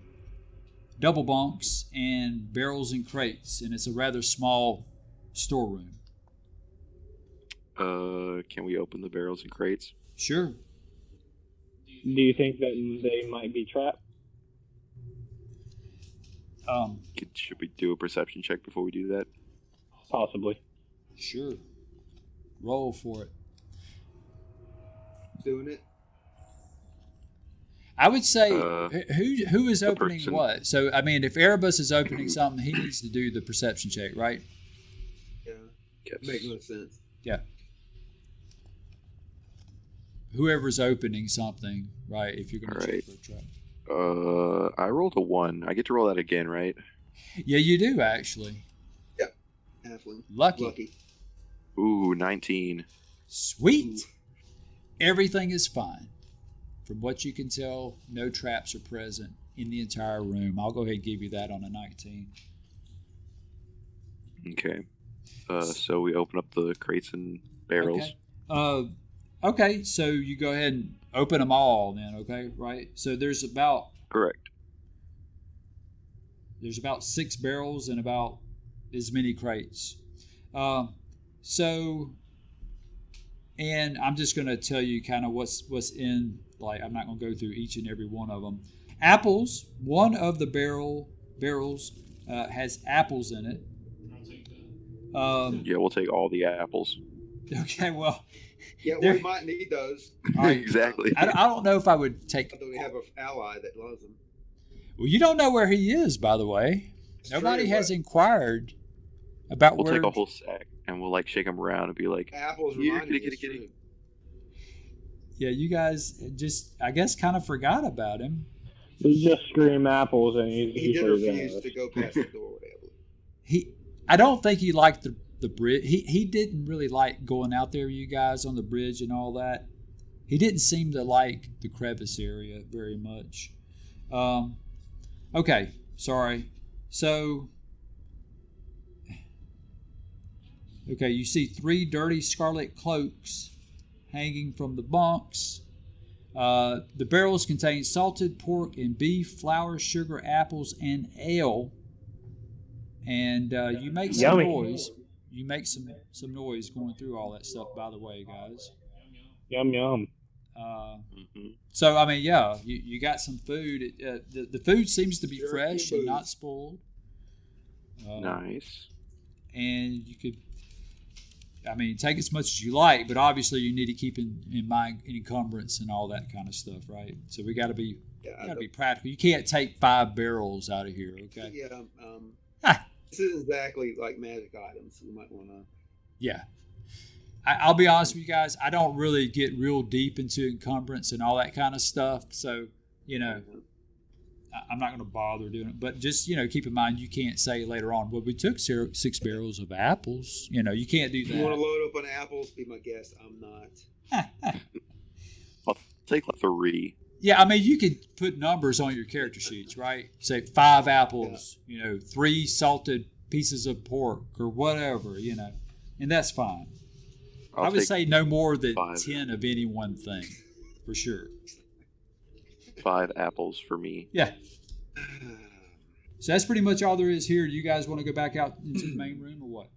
Speaker 1: double bunks and barrels and crates, and it's a rather small storeroom.
Speaker 3: Can we open the barrels and crates?
Speaker 1: Sure.
Speaker 2: Do you think that they might be trapped?
Speaker 3: Should we do a perception check before we do that?
Speaker 2: Possibly.
Speaker 1: Sure. Roll for it.
Speaker 4: Doing it.
Speaker 1: I would say who is
Speaker 3: the
Speaker 1: opening
Speaker 3: person.
Speaker 1: what? So I mean, if Erebus is opening something, he needs to do the perception check, right?
Speaker 4: Yeah.
Speaker 3: Yes.
Speaker 4: Makes no sense.
Speaker 1: Yeah. Whoever's opening something, right? If you're going to check
Speaker 3: Right.
Speaker 1: for a trap.
Speaker 3: I rolled a 1. I get to roll that again, right?
Speaker 1: Yeah, you do actually.
Speaker 4: Halfling.
Speaker 1: Lucky.
Speaker 3: Ooh, 19.
Speaker 1: Sweet. Everything is fine. From what you can tell, no traps are present in the entire room. I'll go ahead and give you that on a 19.
Speaker 3: Okay. So we open up the crates and barrels.
Speaker 1: Okay. Okay, so you go ahead and open them all then, okay? Right? So there's about
Speaker 3: Correct.
Speaker 1: 6 barrels and about as many crates. And I'm just going to tell you kind of what's in, like, I'm not going to go through each and every one of them. Apples, one of the barrels has apples in it.
Speaker 6: I'll take that.
Speaker 3: Yeah, we'll take all the apples.
Speaker 1: Okay, well,
Speaker 4: Yeah,
Speaker 1: There-
Speaker 4: we might need those.
Speaker 1: all right,
Speaker 3: Exactly.
Speaker 1: I don't know if I would take.
Speaker 4: Although we have an ally that loves them.
Speaker 1: Well, you don't know where he is, by the way.
Speaker 4: It's
Speaker 1: Nobody
Speaker 4: true,
Speaker 1: has
Speaker 4: but
Speaker 1: inquired about
Speaker 3: We'll
Speaker 1: where.
Speaker 3: take a whole sack and we'll like shake them around and be like,
Speaker 4: apples
Speaker 3: Yeah,
Speaker 4: remind me.
Speaker 3: get it,
Speaker 4: It's
Speaker 3: get it.
Speaker 4: true.
Speaker 1: Yeah, you guys just, I guess, kind of forgot about him.
Speaker 2: We just scream apples and
Speaker 4: He did
Speaker 2: usually
Speaker 4: refuse to go past the doorway.
Speaker 1: I don't think he liked the bridge. He didn't really like going out there, you guys, on the bridge and all that. He didn't seem to like the crevice area very much. Okay, sorry. So, okay, you see 3 dirty scarlet cloaks hanging from the bunks. The barrels contain salted pork and beef, flour, sugar, apples, and ale. And you make some
Speaker 2: Yummy.
Speaker 1: noise. You make some noise going through all that stuff, by the way, guys.
Speaker 2: Yum yum.
Speaker 1: So, I mean, yeah, you got some food. The food seems to be
Speaker 4: Jerky
Speaker 1: fresh and not
Speaker 4: booze.
Speaker 1: spoiled.
Speaker 3: nice.
Speaker 1: And you could, I mean, take as much as you like, but obviously you need to keep in mind encumbrance and all that kind of stuff, right? So we got to be practical. You can't take 5 barrels out of here, okay?
Speaker 4: Yeah.
Speaker 1: Ah.
Speaker 4: This isn't exactly like magic items. We might want to.
Speaker 1: Yeah. I'll be honest with you guys. I don't really get real deep into encumbrance and all that kind of stuff. So, you know, I'm not going to bother doing it. But just, keep in mind, you can't say later on, well, we took 6 barrels of apples. You can't do
Speaker 4: If you want to
Speaker 1: that.
Speaker 4: load up on apples, be my guest. I'm not.
Speaker 3: I'll take like 3.
Speaker 1: Yeah, I mean, you could put numbers on your character sheets, right? Say 5 apples, 3 salted pieces of pork or whatever, and that's fine. I would say no more than
Speaker 3: 5.
Speaker 1: 10 of any one thing, for sure.
Speaker 3: 5 apples for me.
Speaker 1: Yeah. So that's pretty much all there is here. Do you guys want to go back out into the main room or what?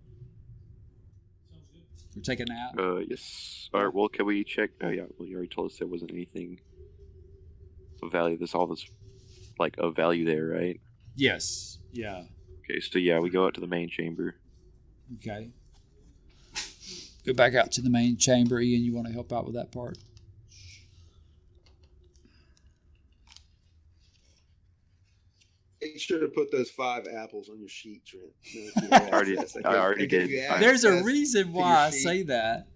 Speaker 1: Or take a nap?
Speaker 3: Yes. All right. Well, can we check? Oh yeah. Well, you already told us there wasn't anything of value. All this like of value there, right?
Speaker 1: Yes. Yeah.
Speaker 3: Okay. So yeah, we go out to the main chamber.
Speaker 1: Okay. Go back out to the main chamber. Ian, you want to help out with that part?
Speaker 4: Make sure to put those 5 apples on your sheet, Trent.
Speaker 3: I already did.
Speaker 1: There's a reason why I say that.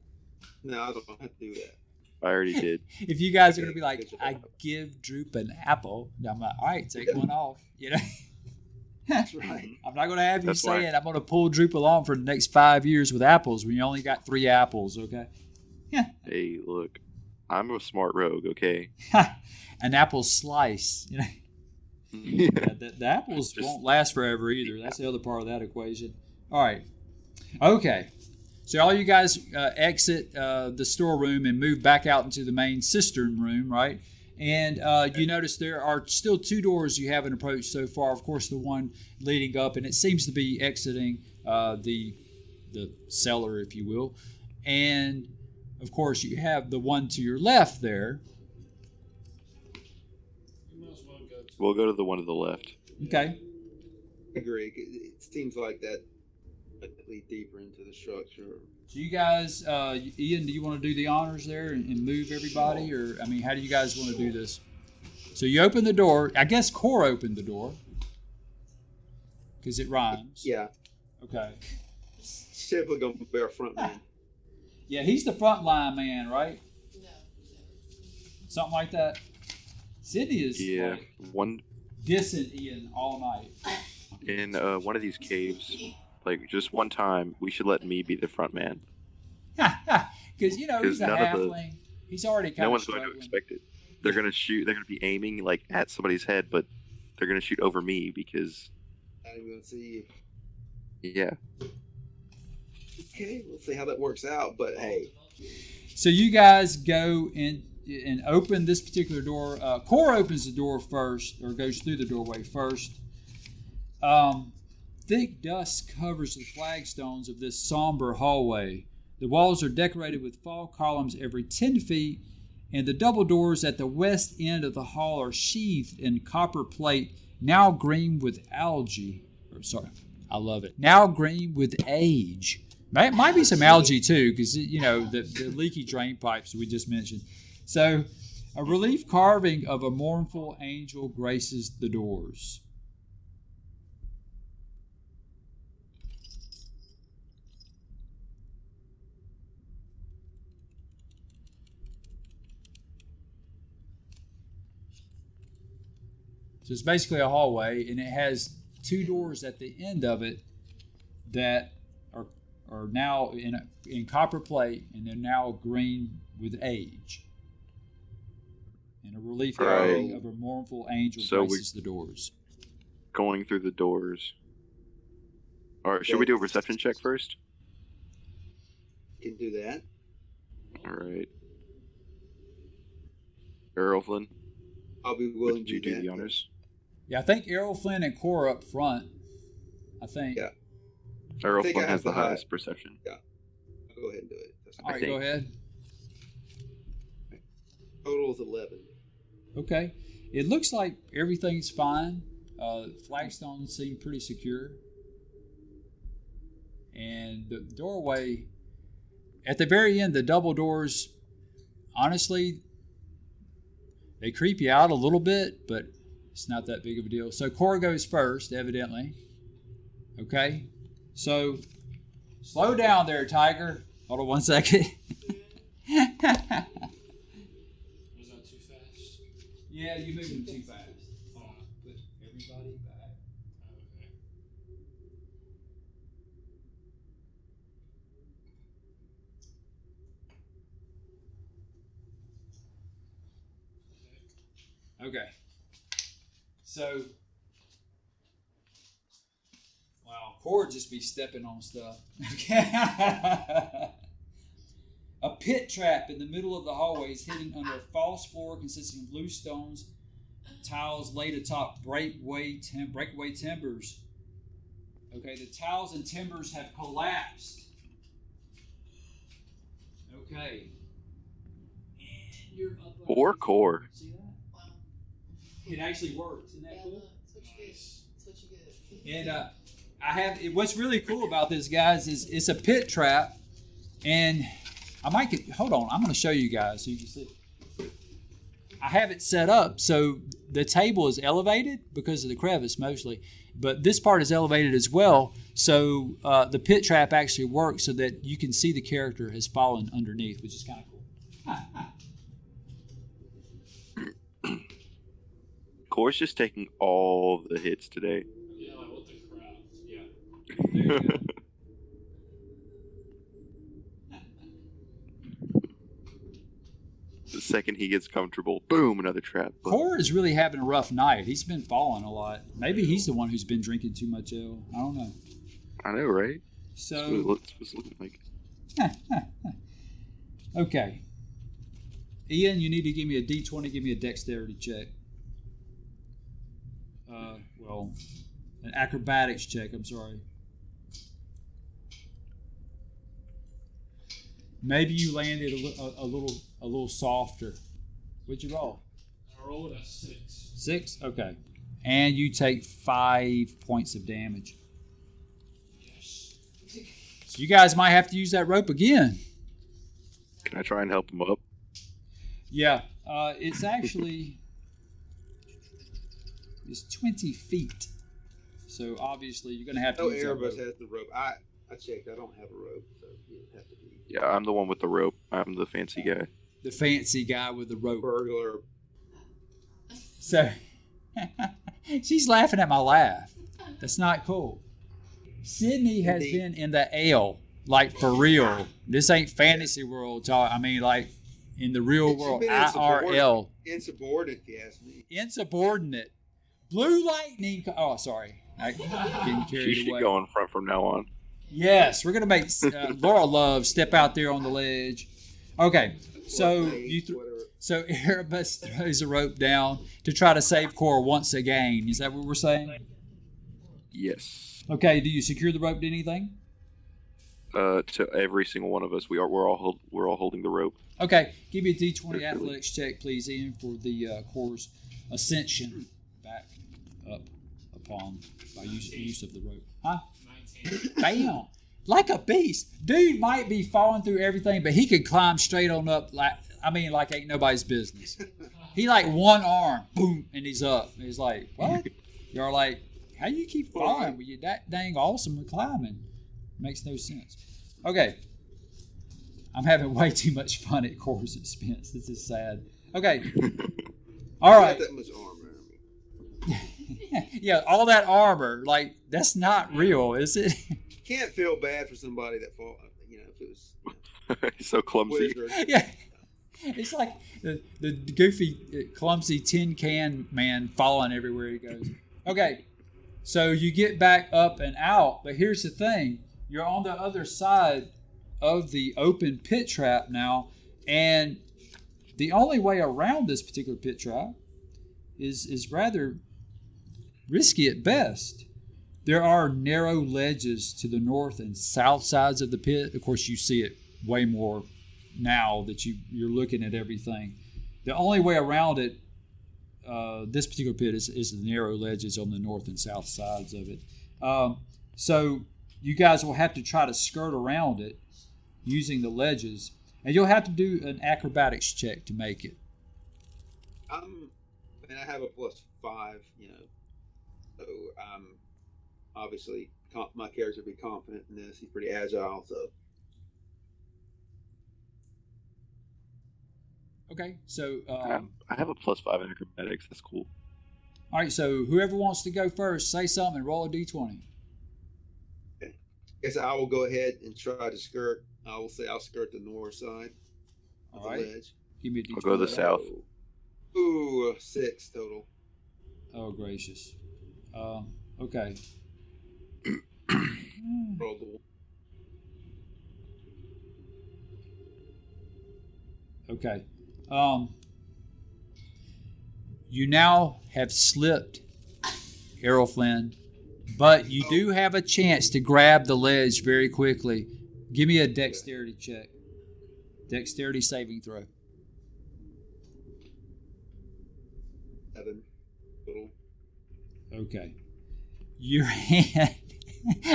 Speaker 4: No, I don't have to do that.
Speaker 3: I already did.
Speaker 1: If you guys are going to be like, I give Droop an apple, I'm like, all right, take one off. You know,
Speaker 4: That's right.
Speaker 1: I'm not going to have you
Speaker 3: That's why-
Speaker 1: saying I'm going to pull Droop along for the next 5 years with apples when you only got 3 apples. Okay.
Speaker 3: Hey, look, I'm a smart rogue, okay?
Speaker 1: An apple slice. You know,
Speaker 3: Yeah.
Speaker 1: the apples won't last forever either. That's the other part of that equation. All right. Okay. So all you guys exit the storeroom and move back out into the main cistern room, right? And you notice there are still 2 doors you haven't approached so far. Of course, the one leading up, and it seems to be exiting the cellar, if you will. And, of course, you have the one to your left there.
Speaker 6: You might as well go to
Speaker 3: We'll go to the one to the left.
Speaker 1: Okay.
Speaker 4: I agree. It seems like that lead deeper into the structure.
Speaker 1: So you guys, Ian, do you want to do the honors there and move everybody? Or, I mean, how do you guys want to do this? So you open the door. I guess Core opened the door. Because it rhymes.
Speaker 4: Yeah.
Speaker 1: Okay.
Speaker 4: Simply going to be our front man.
Speaker 1: Yeah, he's the front line man, right?
Speaker 8: No.
Speaker 1: Something like that. Sydney is
Speaker 3: Yeah,
Speaker 1: like
Speaker 3: one
Speaker 1: dissing Ian all night.
Speaker 3: in one of these caves. Like just one time, we should let me be the front man.
Speaker 1: Because, you know, he's a
Speaker 3: 'Cause none of the-
Speaker 1: halfling. He's already kind
Speaker 3: No
Speaker 1: of
Speaker 3: one's going to
Speaker 1: struggling.
Speaker 3: expect it. They're gonna shoot. They're gonna be aiming like at somebody's head, but they're gonna shoot over me because
Speaker 4: Not even going to see you.
Speaker 3: yeah.
Speaker 4: Okay, we'll see how that works out. But hey,
Speaker 1: So you guys go in and open this particular door. Core opens the door first, or goes through the doorway first. Thick dust covers the flagstones of this somber hallway. The walls are decorated with fall columns every 10 feet, and the double doors at the west end of the hall are sheathed in copper plate, now green with algae. I love it. Now green with age. Might be some algae too, because you know the leaky drain pipes we just mentioned. So, a relief carving of a mournful angel graces the doors. So it's basically a hallway, and it has 2 doors at the end of it that are now in copper plate, and they're now green with age. And a relief carving of a mournful angel
Speaker 3: So
Speaker 1: graces the doors.
Speaker 3: Going through the doors. All right, should we do a perception check first?
Speaker 4: can do that.
Speaker 3: All right. Earl Flynn,
Speaker 4: I'll be willing
Speaker 3: would
Speaker 4: to
Speaker 3: you do
Speaker 4: that.
Speaker 3: the honors?
Speaker 1: Yeah, I think Errol Flynn and Core up front. I think.
Speaker 4: Yeah.
Speaker 3: Earl
Speaker 4: think
Speaker 3: Flynn
Speaker 4: I
Speaker 3: has
Speaker 4: have
Speaker 3: the
Speaker 4: the high-
Speaker 3: highest perception.
Speaker 4: I'll go ahead and do it. That's
Speaker 1: All right,
Speaker 3: think.
Speaker 1: go ahead.
Speaker 4: Total is 11.
Speaker 1: Okay. It looks like everything's fine. Flagstones seem pretty secure. And the doorway, at the very end, the double doors, honestly, they creep you out a little bit, but it's not that big of a deal. So Cora goes first, evidently. Okay. So slow down there, Tiger. Hold on one second.
Speaker 6: Was that too fast?
Speaker 1: Yeah, you're moving too fast.
Speaker 6: Oh,
Speaker 1: Put everybody back.
Speaker 6: okay.
Speaker 1: Okay. So, wow, Cord just be stepping on stuff. A pit trap in the middle of the hallway is hidden under a false floor consisting of loose stones, tiles laid atop breakaway timbers. Okay, the tiles and timbers have collapsed. Okay. And you're up on
Speaker 3: Or core.
Speaker 1: See that? It actually works. Isn't that cool? And what's really cool about this, guys, is it's a pit trap, and hold on, I'm going to show you guys so you can see. I have it set up so the table is elevated because of the crevice mostly, but this part is elevated as well, so the pit trap actually works so that you can see the character has fallen underneath, which is kind of cool.
Speaker 3: Core's just taking all the hits today.
Speaker 6: Yeah, like, what the crap? Yeah.
Speaker 1: There you go.
Speaker 3: The second he gets comfortable, boom, another trap.
Speaker 1: Core is really having a rough night. He's been falling a lot. Maybe he's the one who's been drinking too much ale. I don't know.
Speaker 3: I know, right?
Speaker 1: So,
Speaker 3: That's what it's looking like.
Speaker 1: okay. Ian, you need to give me a D20. Give me a dexterity check. Well, an acrobatics check. I'm sorry. Maybe you landed a little softer. What'd you roll?
Speaker 6: I rolled a 6.
Speaker 1: 6? Okay. And you take 5 points of damage.
Speaker 6: Yes.
Speaker 1: So you guys might have to use that rope again.
Speaker 3: Can I try and help him up?
Speaker 1: Yeah. It's actually... it's 20 feet. So obviously you're going to have to
Speaker 4: No
Speaker 1: use that
Speaker 4: Erebus
Speaker 1: rope.
Speaker 4: has the rope. I checked. I don't have a rope, so you would have to be
Speaker 3: Yeah, I'm the one with the rope. I'm the fancy guy.
Speaker 1: The fancy guy with the rope.
Speaker 4: burglar.
Speaker 1: So she's laughing at my laugh. That's not cool. Sydney has
Speaker 4: Indeed.
Speaker 1: been in the ale, like for real. This ain't fantasy world talk. I mean, like in the real
Speaker 4: She's
Speaker 1: world,
Speaker 4: been
Speaker 1: IRL.
Speaker 4: Insubordinate, if you ask me.
Speaker 1: Insubordinate. Blue lightning. Oh, sorry. I getting
Speaker 3: She
Speaker 1: carried
Speaker 3: should
Speaker 1: away.
Speaker 3: go in front from now on.
Speaker 1: Yes, we're gonna make Laura Love step out there on the ledge. Okay, so so Erebus throws a rope down to try to save Cora once again. Is that what we're saying?
Speaker 3: Yes.
Speaker 1: Okay. Do you secure the rope to anything?
Speaker 3: To every single one of us, we're all holding the rope.
Speaker 1: Okay. Give me a D20 athletics check, please, Ian, for the Core's ascension back up upon by use of the rope. Huh?
Speaker 6: 19.
Speaker 1: Bam! Like a beast. Dude might be falling through everything, but he could climb straight on up like ain't nobody's business. He like one arm, boom, and he's up. And he's like, what? You're like, how you keep falling when you're that dang awesome with climbing? Makes no sense. Okay. I'm having way too much fun at Core's expense. This is sad. Okay. All right.
Speaker 4: Not that much armor.
Speaker 1: Yeah, all that armor, like, that's not real, is it?
Speaker 4: Can't feel bad for somebody that fall. You know, if it was
Speaker 3: He's so clumsy.
Speaker 4: wizard.
Speaker 1: Yeah. It's like the goofy, clumsy tin can man falling everywhere he goes. Okay, so you get back up and out, but here's the thing. You're on the other side of the open pit trap now, and the only way around this particular pit trap is rather risky at best. There are narrow ledges to the north and south sides of the pit. Of course, you see it way more now that you're looking at everything. The only way around it, this particular pit, is the narrow ledges on the north and south sides of it. So you guys will have to try to skirt around it using the ledges, and you'll have to do an acrobatics check to make it.
Speaker 4: And I have a +5, you know, so obviously my character will be confident in this. He's pretty agile, so.
Speaker 1: Okay, so
Speaker 3: I have a +5 in acrobatics. That's cool.
Speaker 1: all right, so whoever wants to go first, say something and roll a d20.
Speaker 4: Okay. Guess I will go ahead and try to skirt. I will say I'll skirt the north side of
Speaker 1: All
Speaker 4: the
Speaker 1: right.
Speaker 4: ledge.
Speaker 1: Give me a d20.
Speaker 3: I'll go to the south.
Speaker 4: Ooh, 6 total.
Speaker 1: Oh, gracious. Okay.
Speaker 4: Roll the
Speaker 1: Okay. You now have slipped, Errol Flynn, but you do have a chance to grab the ledge very quickly. Give me a dexterity check. Dexterity saving throw.
Speaker 4: 7 total.
Speaker 1: Okay. Your hand,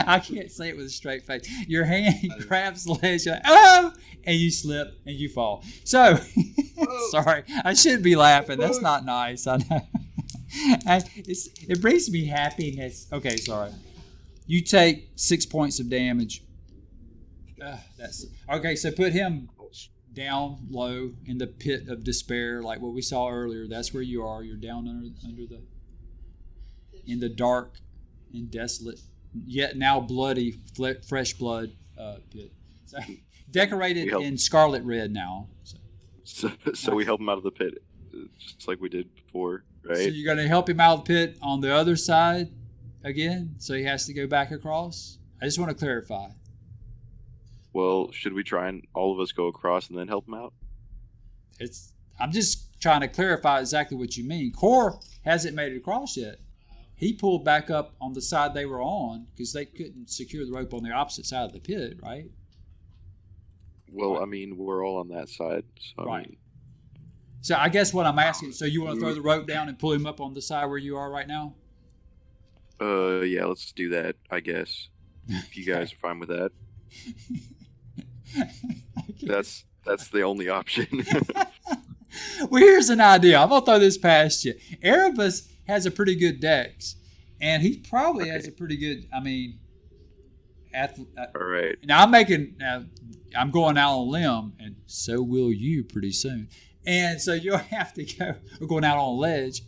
Speaker 1: I can't say it with a straight face. Your hand grabs the ledge, you're like, oh, and you slip and you fall. So, sorry, I should be laughing. That's not nice. I know. It brings me happiness. Okay, sorry. You take 6 points of damage. That's okay. So put him down low in the pit of despair, like what we saw earlier. That's where you are. You're down in the dark and desolate, yet now bloody, fresh blood pit. So, decorated in scarlet red now.
Speaker 3: So we help him out of the pit, just like we did before, right?
Speaker 1: So you're going to help him out of the pit on the other side again, so he has to go back across? I just want to clarify.
Speaker 3: Well, should we try and all of us go across and then help him out?
Speaker 1: I'm just trying to clarify exactly what you mean. Core hasn't made it across yet. He pulled back up on the side they were on because they couldn't secure the rope on the opposite side of the pit, right?
Speaker 3: Well, right. I mean, we're all on that side. So
Speaker 1: right.
Speaker 3: I mean,
Speaker 1: so I guess what I'm asking, so you want to throw the rope down and pull him up on the side where you are right now?
Speaker 3: Yeah, let's do that, I guess. If you guys are fine with that. That's the only option.
Speaker 1: Well, here's an idea. I'm going to throw this past you. Erebus has a pretty good dex, and he probably has a pretty good, I mean, all
Speaker 3: right.
Speaker 1: Now I'm going out on a limb, and so will you pretty soon. And so you'll have to go, we're going out on a ledge.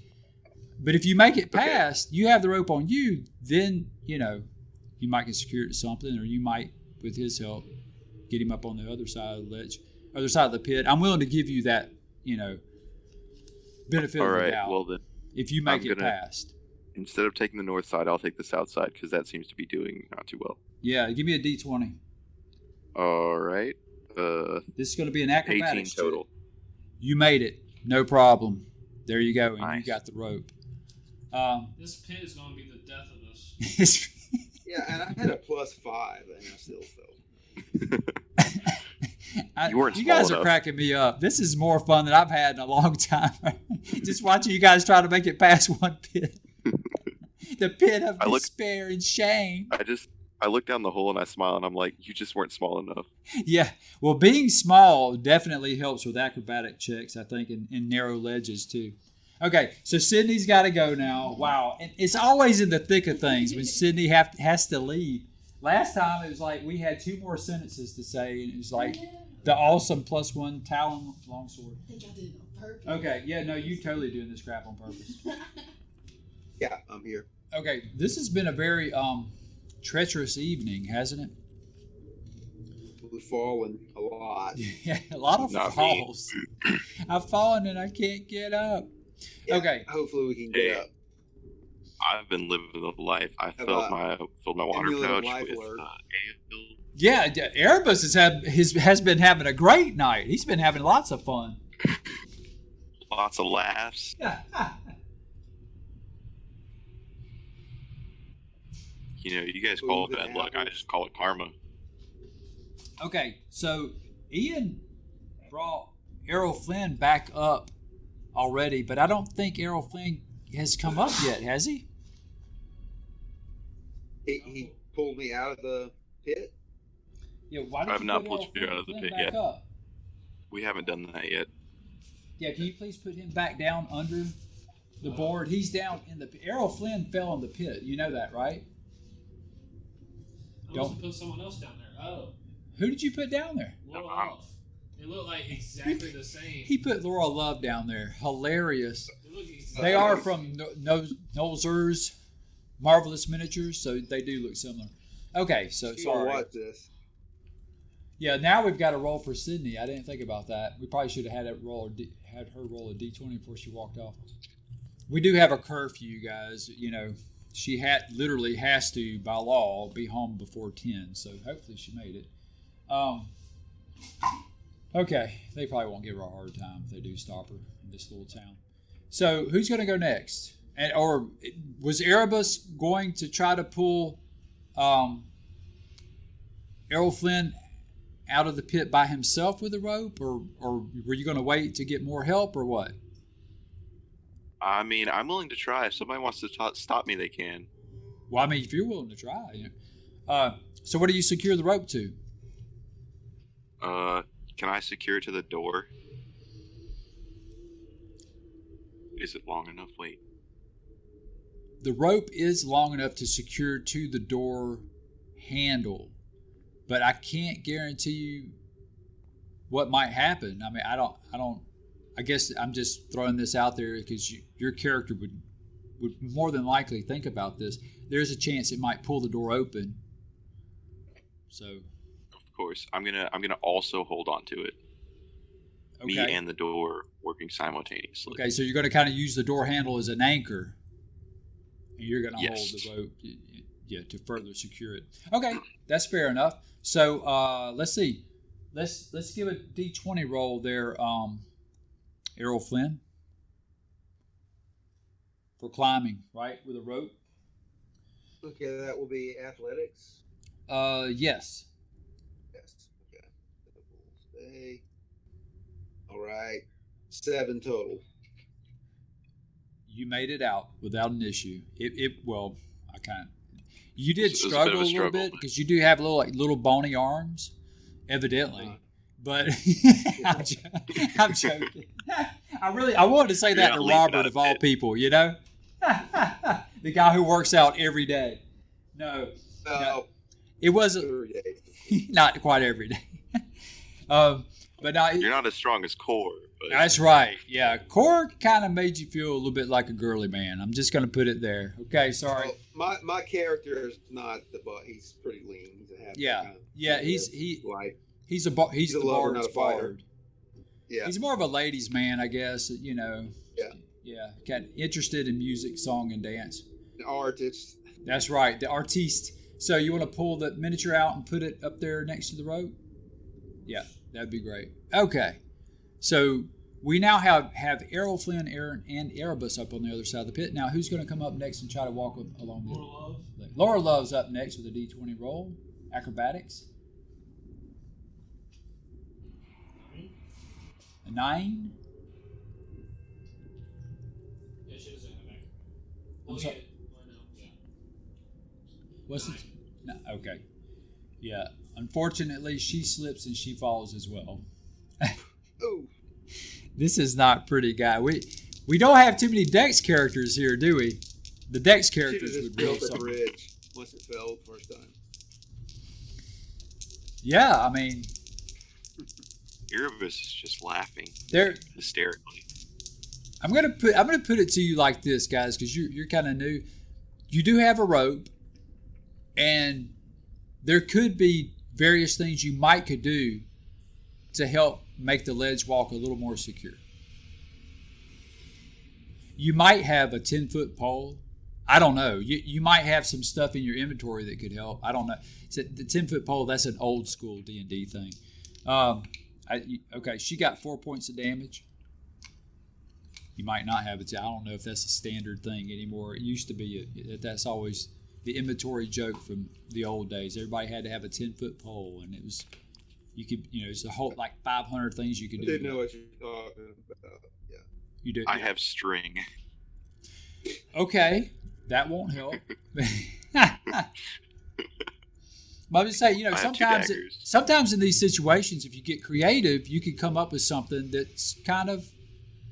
Speaker 1: But if you make it past, you have the rope on you, then, you might get secured to something, or you might, with his help, get him up on the other side of the ledge, other side of the pit. I'm willing to give you that, benefit of the doubt.
Speaker 3: Well, then,
Speaker 1: if you make it past.
Speaker 3: Instead of taking the north side, I'll take the south side, because that seems to be doing not too well.
Speaker 1: Yeah, give me a D20.
Speaker 3: All right.
Speaker 1: This is going to be an acrobatics
Speaker 3: 18 total.
Speaker 1: You made it. No problem. There you go. And
Speaker 3: nice.
Speaker 1: You got the rope.
Speaker 6: This pit is going to be the death of us.
Speaker 4: Yeah, and I had a +5, and I still failed.
Speaker 1: You guys are cracking me up. This is more fun than I've had in a long time. Just watching you guys try to make it past one pit. The pit of despair and shame.
Speaker 3: I look down the hole and I smile and I'm like, you just weren't small enough.
Speaker 1: Yeah. Well, being small definitely helps with acrobatic checks, I think, in narrow ledges too. Okay, so Sydney's got to go now. Wow. And it's always in the thick of things when Sydney has to leave. Last time, it was like we had 2 more sentences to say, and it was like the awesome +1 Talon longsword.
Speaker 8: I think I did it on purpose.
Speaker 1: Okay, yeah, no, you totally doing this crap on purpose.
Speaker 4: Yeah, I'm here.
Speaker 1: Okay, this has been a very treacherous evening, hasn't it?
Speaker 4: We've fallen a lot.
Speaker 1: Yeah, a lot of falls. I've fallen and I can't get up.
Speaker 4: Yeah,
Speaker 1: okay.
Speaker 4: Hopefully we can get up.
Speaker 3: I've been living the life. I filled my water pouch with ale.
Speaker 1: Yeah, Erebus has been having a great night. He's been having lots of fun.
Speaker 3: Lots of laughs. You guys call it bad luck. I just call it karma.
Speaker 1: Okay, so Ian brought Errol Flynn back up already, but I don't think Errol Flynn has come up yet, has he?
Speaker 4: He pulled me out of the pit?
Speaker 1: Yeah, why did
Speaker 3: I have not pulled you out of the pit yet.
Speaker 1: Up?
Speaker 3: We haven't done that yet.
Speaker 1: Yeah, can you please put him back down under the board? He's down in the pit. Errol Flynn fell in the pit. You know that, right?
Speaker 6: I must have put someone else down there. Oh.
Speaker 1: Who did you put down there?
Speaker 6: Laura Love. It looked like exactly the same.
Speaker 1: He put Laura Love down there. Hilarious.
Speaker 6: Exactly
Speaker 1: they are from Nolzur's Marvelous Miniatures, so they do look similar. Okay, so sorry.
Speaker 4: Watch this.
Speaker 1: Yeah, now we've got to roll for Sydney. I didn't think about that. We probably should have had her roll a D20 before she walked off. We do have a curfew, guys. She literally has to, by law, be home before 10. So hopefully she made it. Okay, they probably won't give her a hard time if they do stop her in this little town. So who's going to go next? Or was Erebus going to try to pull Errol Flynn out of the pit by himself with a rope, or were you going to wait to get more help, or what?
Speaker 3: I mean, I'm willing to try. If somebody wants to stop me, they can.
Speaker 1: Well, I mean, if you're willing to try. So where do you secure the rope to?
Speaker 3: Can I secure it to the door? Is it long enough? Wait.
Speaker 1: The rope is long enough to secure to the door handle, but I can't guarantee you what might happen. I mean, I guess I'm just throwing this out there because your character would more than likely think about this. There's a chance it might pull the door open. So,
Speaker 3: of course, I'm gonna also hold on to it.
Speaker 1: okay.
Speaker 3: Me and the door working simultaneously.
Speaker 1: Okay, so you're going to kind of use the door handle as an anchor, and you're going to hold
Speaker 3: Yes.
Speaker 1: the rope, to further secure it. Okay, that's fair enough. So let's see, let's give a D20 roll there, Errol Flynn, for climbing, right, with a rope.
Speaker 4: Okay, that will be athletics.
Speaker 1: Yes.
Speaker 4: Yes. Okay. Stay. All right. 7 total.
Speaker 1: You made it out without an issue. You did
Speaker 3: It was a bit of
Speaker 1: struggle
Speaker 3: a
Speaker 1: a little
Speaker 3: struggle,
Speaker 1: bit
Speaker 3: but-
Speaker 1: because you do have little bony arms, evidently. But I'm joking. I wanted to say that
Speaker 3: You're
Speaker 1: to
Speaker 3: not leaving
Speaker 1: Robert
Speaker 3: out
Speaker 1: of
Speaker 3: a
Speaker 1: all
Speaker 3: bit.
Speaker 1: people, the guy who works out every day. No, it wasn't.
Speaker 4: 3 days.
Speaker 1: Not quite every day. But now
Speaker 3: You're not as strong as Core. But
Speaker 1: that's right. Yeah, Core kind of made you feel a little bit like a girly man. I'm just going to put it there. Okay, sorry.
Speaker 4: Well, my character is not the butt. He's pretty lean. He's a half.
Speaker 1: Yeah, he's the
Speaker 4: lover, not
Speaker 1: bard's
Speaker 4: a fighter.
Speaker 1: bard.
Speaker 4: Yeah.
Speaker 1: He's more of a ladies' man, I guess.
Speaker 4: Yeah.
Speaker 1: Yeah, kind of interested in music, song, and dance.
Speaker 4: An artist.
Speaker 1: That's right, the artiste. So you want to pull the miniature out and put it up there next to the rope? Yeah, that'd be great. Okay, so we now have Errol Flynn, Aaron, and Erebus up on the other side of the pit. Now, who's going to come up next and try to walk along the... Laura Love's up next with a D20 roll. Acrobatics. A 9.
Speaker 6: Yeah, she doesn't have acrobatics.
Speaker 1: I'm sorry.
Speaker 6: No, yeah.
Speaker 1: What's it? No, okay. Yeah. Unfortunately, she slips and she falls as well.
Speaker 4: Ooh.
Speaker 1: This is not pretty, guy. We don't have too many Dex characters here, do we? The Dex
Speaker 4: Should have
Speaker 1: characters
Speaker 4: just
Speaker 1: would roll
Speaker 4: built a
Speaker 1: something.
Speaker 4: bridge once it fell the first time.
Speaker 1: Yeah, I mean,
Speaker 3: Erebus is just laughing
Speaker 1: there.
Speaker 3: hysterically.
Speaker 1: I'm gonna put it to you like this, guys, because you're kind of new. You do have a rope, and there could be various things you could do to help make the ledge walk a little more secure. You might have a 10-foot pole. I don't know. You might have some stuff in your inventory that could help. I don't know. So the 10-foot pole, that's an old school D&D thing. Okay, she got 4 points of damage. You might not have it. I don't know if that's a standard thing anymore. It used to be. That's always the inventory joke from the old days. Everybody had to have a 10-foot pole, and it was it's a whole like 500 things you could
Speaker 4: I
Speaker 1: do.
Speaker 4: didn't know what you're talking about. Yeah.
Speaker 1: You do.
Speaker 3: I have string.
Speaker 1: Okay, that won't help. But I'm just saying,
Speaker 3: I have 2 daggers.
Speaker 1: sometimes in these situations, if you get creative, you can come up with something that's kind of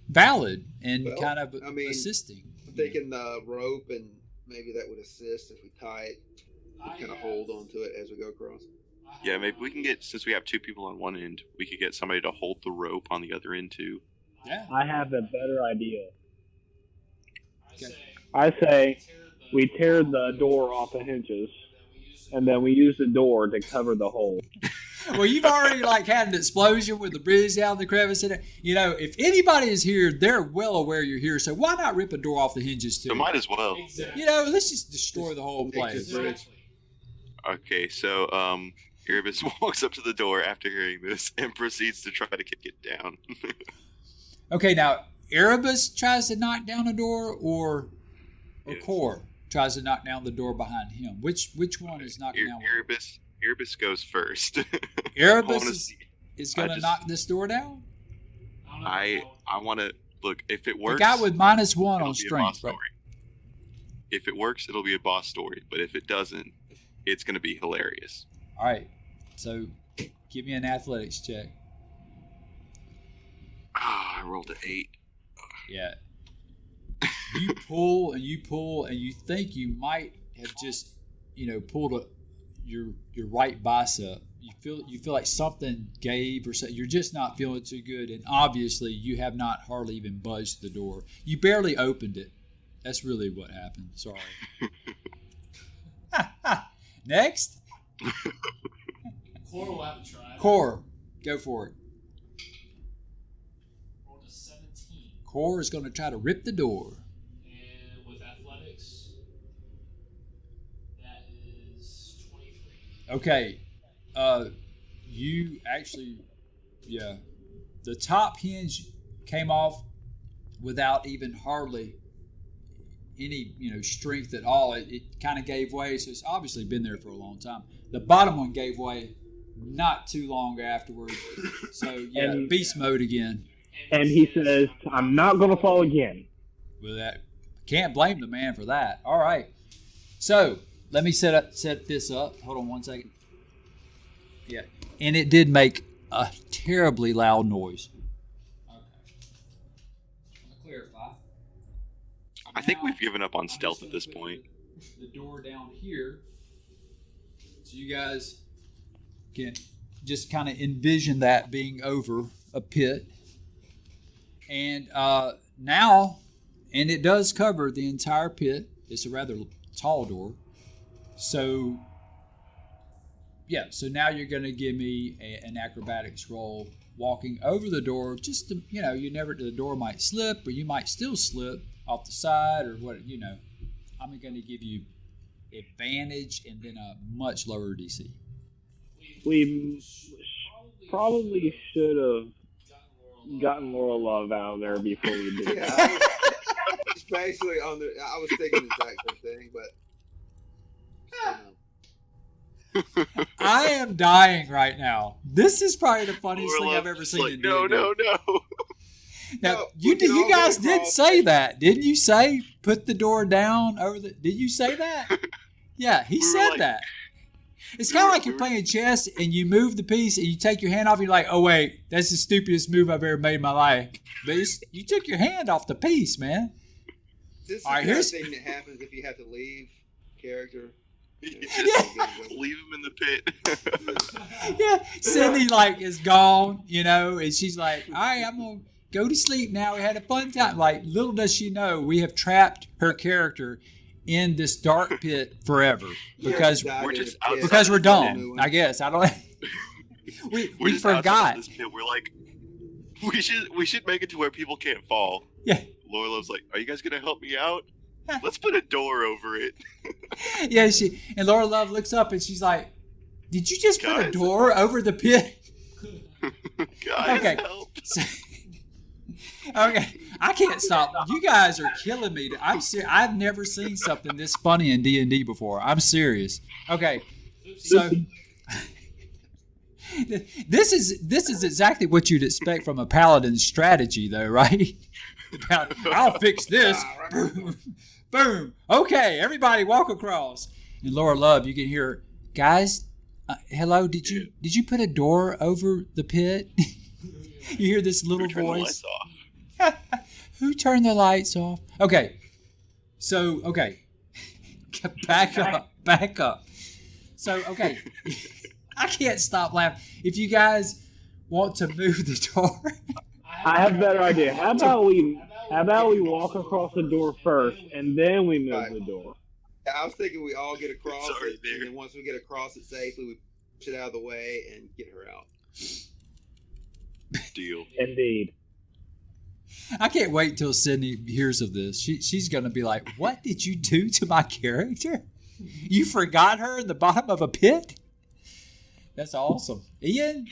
Speaker 1: valid and
Speaker 4: Well,
Speaker 1: kind of
Speaker 4: I mean,
Speaker 1: assisting.
Speaker 4: I'm thinking the rope, and maybe that would assist if we tie it, kind of hold onto it as we go across.
Speaker 3: Yeah, maybe we can get, since we have 2 people on one end, we could get somebody to hold the rope on the other end too.
Speaker 1: Yeah.
Speaker 2: I have a better idea.
Speaker 1: Okay.
Speaker 2: I say we tear the door off the hinges, and then we use the door to cover the hole.
Speaker 1: Well, you've already had an explosion with the bridge down the crevice. And if anybody is here, they're well aware you're here. So why not rip a door off the hinges too?
Speaker 3: So might as well.
Speaker 6: Exactly.
Speaker 1: Let's just destroy the whole place.
Speaker 6: Exactly.
Speaker 3: Okay, so Erebus walks up to the door after hearing this and proceeds to try to kick it down.
Speaker 1: Okay, now Erebus tries to knock down a door, or
Speaker 3: Yes.
Speaker 1: Core tries to knock down the door behind him. Which one is knocking down?
Speaker 3: Erebus goes first.
Speaker 1: Erebus is going to
Speaker 3: just-
Speaker 1: knock this door down.
Speaker 3: I want to look if it
Speaker 1: The
Speaker 3: works.
Speaker 1: guy with -1
Speaker 3: it'll
Speaker 1: on
Speaker 3: be a boss
Speaker 1: strength,
Speaker 3: story.
Speaker 1: right?
Speaker 3: If it works, it'll be a boss story. But if it doesn't, it's going to be hilarious.
Speaker 1: All right, so give me an athletics check.
Speaker 3: I rolled an 8.
Speaker 1: Yeah. You pull and you pull and you think you might have just, pulled your right bicep, you feel like something gave or something. You're just not feeling too good, and obviously you have not hardly even budged the door. You barely opened it. That's really what happened. Sorry. Next.
Speaker 6: Core will have to try.
Speaker 1: Core, go for it.
Speaker 6: Rolled a 17.
Speaker 1: Core is going to try to rip the door.
Speaker 6: And with athletics, that is 23.
Speaker 1: Okay. You actually, yeah. The top hinge came off without even hardly any, strength at all. It kind of gave way, so it's obviously been there for a long time. The bottom one gave way not too long afterwards. So, yeah, beast mode again.
Speaker 2: And he says, I'm not going to fall again.
Speaker 1: Well, that can't blame the man for that. All right. So, let me set this up. Hold on one second. Yeah. And it did make a terribly loud noise. Okay. I'm going to clarify.
Speaker 3: I think we've given up on stealth at this point.
Speaker 1: The door down here. So you guys can just kind of envision that being over a pit. And now, and it does cover the entire pit. It's a rather tall door. So, yeah, so now you're going to give me an acrobatics roll walking over the door. Just to, the door might slip, or you might still slip off the side, or what, I'm going to give you advantage and then a much lower DC.
Speaker 2: We probably should have gotten Laurel Love out of there before we did
Speaker 4: Yeah,
Speaker 2: that.
Speaker 4: especially I was thinking the exact same thing, but
Speaker 1: I am dying right now. This is probably the funniest thing I've ever seen in
Speaker 3: No.
Speaker 1: D&D. Now,
Speaker 4: No,
Speaker 1: you guys did say that, didn't you? Say put the door down over the. Did you say that? Yeah, he said that. It's kind of like you're playing chess and you move the piece and you take your hand off and you're like, oh wait, that's the stupidest move I've ever made in my life. But you took your hand off the piece, man.
Speaker 4: this is
Speaker 1: All right,
Speaker 4: the kind of
Speaker 1: here's-
Speaker 4: thing that happens if you have to leave character.
Speaker 3: Just leave him in the pit.
Speaker 1: Yeah, Cindy is gone, and she's like, all right, I'm gonna go to sleep now. We had a fun time. Like, little does she know, we have trapped her character in this dark pit forever because
Speaker 3: We're just outside
Speaker 1: because we're
Speaker 3: the
Speaker 1: dumb. I guess I don't. we
Speaker 3: just outside
Speaker 1: forgot.
Speaker 3: this pit. We're like, we should make it to where people can't fall.
Speaker 1: Yeah.
Speaker 3: Laura Love's like, are you guys gonna help me out? Let's put a door over it.
Speaker 1: Yeah, and Laura Love looks up and she's like, "Did you just put a
Speaker 3: Guys.
Speaker 1: door over the pit?"
Speaker 3: Guys,
Speaker 1: Okay.
Speaker 3: help.
Speaker 1: Okay, I can't stop. You guys are killing me. I've never seen something this funny in D&D before. I'm serious. Okay, so this is exactly what you'd expect from a paladin's strategy, though, right? I'll fix this. Boom, boom. Okay, everybody walk across. And Laura Love, you can hear, guys. Hello, did you put a door over the pit? You hear this little
Speaker 3: Turn the
Speaker 1: voice.
Speaker 3: lights off.
Speaker 1: Who turned the lights off? Okay. So, okay. Back up. So, okay. I can't stop laughing. If you guys want to move the door.
Speaker 2: I have a better idea. How about we walk across the door first, and then we move the door?
Speaker 4: I was thinking we all get across
Speaker 3: It's already
Speaker 4: it,
Speaker 3: there.
Speaker 4: and then once we get across it safely, we push it out of the way and get her out.
Speaker 3: Deal.
Speaker 2: Indeed.
Speaker 1: I can't wait till Sydney hears of this. She's going to be like, what did you do to my character? You forgot her in the bottom of a pit? That's awesome. Ian?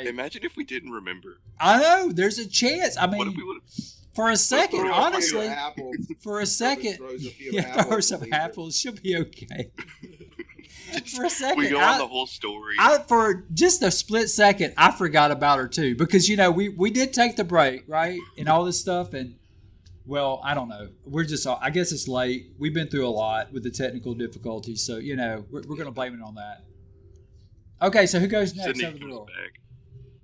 Speaker 3: Imagine if we didn't remember.
Speaker 1: I know. There's a chance. I
Speaker 3: What if
Speaker 1: mean,
Speaker 3: we would have...
Speaker 1: for a second,
Speaker 4: Throw
Speaker 1: honestly,
Speaker 4: apples.
Speaker 1: for a second,
Speaker 4: Throws a few
Speaker 1: yeah, throw her
Speaker 4: apples
Speaker 1: some
Speaker 4: and leave her.
Speaker 1: apples. She'll be okay. For a second,
Speaker 3: We go on the whole story.
Speaker 1: for just a split second, I forgot about her too because we did take the break, right, and all this stuff, and well, I don't know. We're just, I guess it's late. We've been through a lot with the technical difficulties, so we're going to blame it on that. Okay, so who goes next
Speaker 3: Sydney
Speaker 1: over the
Speaker 3: comes
Speaker 1: door?
Speaker 3: back.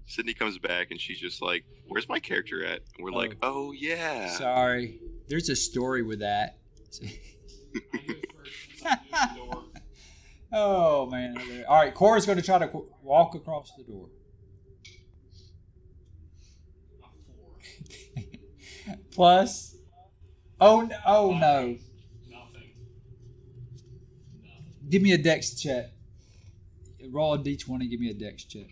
Speaker 3: Sydney comes back and she's just like, "Where's my character at?" And we're like, "Oh yeah."
Speaker 1: Sorry, there's a story with that.
Speaker 6: I go first since I'm near the door.
Speaker 1: Oh, man. All right, Cora's going to try to walk across the door.
Speaker 6: A 4.
Speaker 1: Plus. Oh, no.
Speaker 6: Nothing.
Speaker 1: Give me a dex check. Roll a d20, give me a dex check.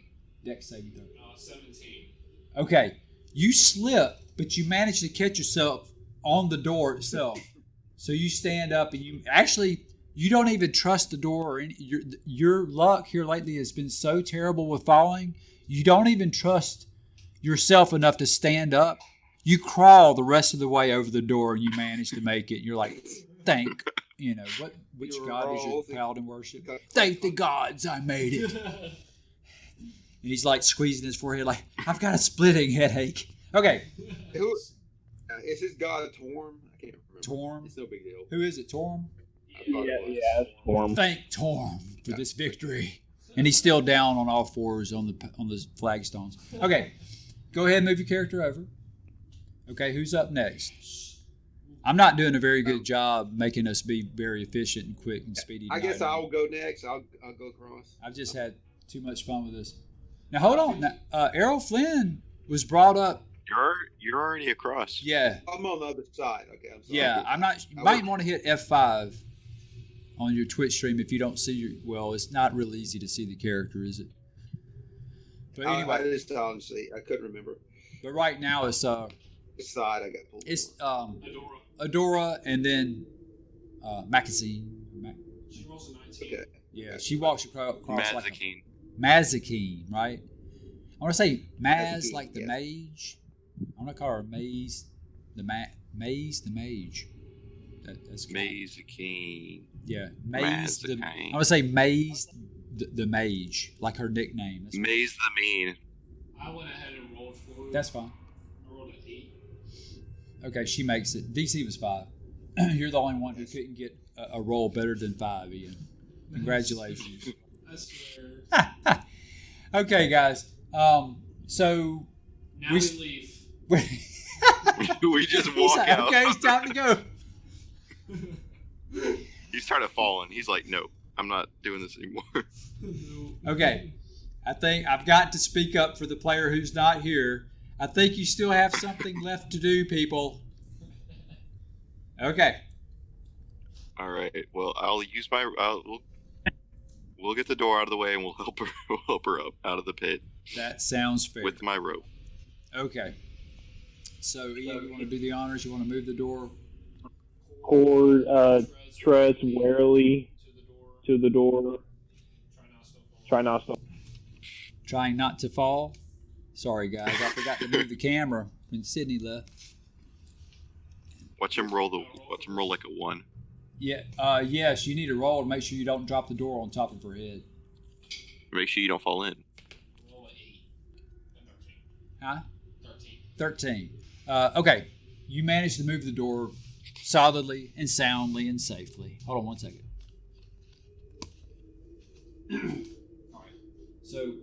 Speaker 1: Dex saving throw.
Speaker 6: 17.
Speaker 1: Okay. You slip, but you manage to catch yourself on the door itself. So you stand up and you don't even trust the door. Or your luck here lately has been so terrible with falling. You don't even trust yourself enough to stand up. You crawl the rest of the way over the door and you manage to make it. You're like, which god is your paladin worship? Thank the gods I made it. And he's like squeezing his forehead like, I've got a splitting headache. Okay.
Speaker 4: Is his god Torm? I can't remember.
Speaker 1: Torm?
Speaker 4: It's no big deal.
Speaker 1: Who is it, Torm?
Speaker 2: Yeah, it's Torm.
Speaker 1: Thank Torm for this victory. And he's still down on all fours on the flagstones. Okay. Go ahead and move your character over. Okay, who's up next? I'm not doing a very good job making us be very efficient and quick and speedy.
Speaker 4: I guess I'll go next. I'll go across.
Speaker 1: I've just had too much fun with this. Now hold on. Now, Errol Flynn was brought up.
Speaker 3: You're already across.
Speaker 1: Yeah.
Speaker 4: I'm on the other side. Okay, I'm sorry.
Speaker 1: Yeah, I'm not. You might want to hit F5 on your Twitch stream if you don't see your. Well, it's not real easy to see the character, is it? But anyway,
Speaker 4: I just honestly I couldn't remember.
Speaker 1: But right now it's
Speaker 4: Which side I got pulled?
Speaker 1: It's Adora and then Macazine.
Speaker 6: She rolls a 19.
Speaker 4: Okay.
Speaker 1: Yeah, she walks across like
Speaker 3: Mazikeen.
Speaker 1: Mazikeen, right? I want to say Maz,
Speaker 4: Mazikeen,
Speaker 1: like the
Speaker 4: yeah.
Speaker 1: mage. I want to call her Maze, Maze the mage. That's cool.
Speaker 3: Mazikeen.
Speaker 1: Yeah, Maze. I
Speaker 3: Mazikeen.
Speaker 1: want to say Maze the mage, like her nickname. That's
Speaker 3: Maze the Mean.
Speaker 6: I went ahead and rolled for it.
Speaker 1: That's fine.
Speaker 6: I rolled an 8.
Speaker 1: Okay, she makes it. DC was 5. You're the only one who couldn't get a roll better than 5, Ian. Congratulations.
Speaker 6: That's fair.
Speaker 1: Okay, guys. So
Speaker 6: Now we leave.
Speaker 3: We just walk
Speaker 1: like,
Speaker 3: out.
Speaker 1: okay, it's time to go.
Speaker 3: He started falling. He's like, no, I'm not doing this anymore.
Speaker 1: Okay. I think I've got to speak up for the player who's not here. I think you still have something left to do, people. Okay.
Speaker 3: All right. Well, I'll use my. We'll get the door out of the way and we'll help her. We'll help her up out of the pit
Speaker 1: That sounds fair.
Speaker 3: with my rope.
Speaker 1: Okay. So, Ian, you want to do the honors? You want to move the door?
Speaker 2: Core treads warily to the door. Try not to.
Speaker 1: Trying not to fall. Sorry, guys. I forgot to move the camera when Sydney left.
Speaker 3: Watch him roll like a 1.
Speaker 1: Yeah. Yes, you need to roll to make sure you don't drop the door on top of her head.
Speaker 3: Make sure you don't fall in.
Speaker 6: Roll an 8 and 13.
Speaker 1: Huh?
Speaker 6: 13.
Speaker 1: 13. Okay. You managed to move the door solidly and soundly and safely. Hold on one second. All right. So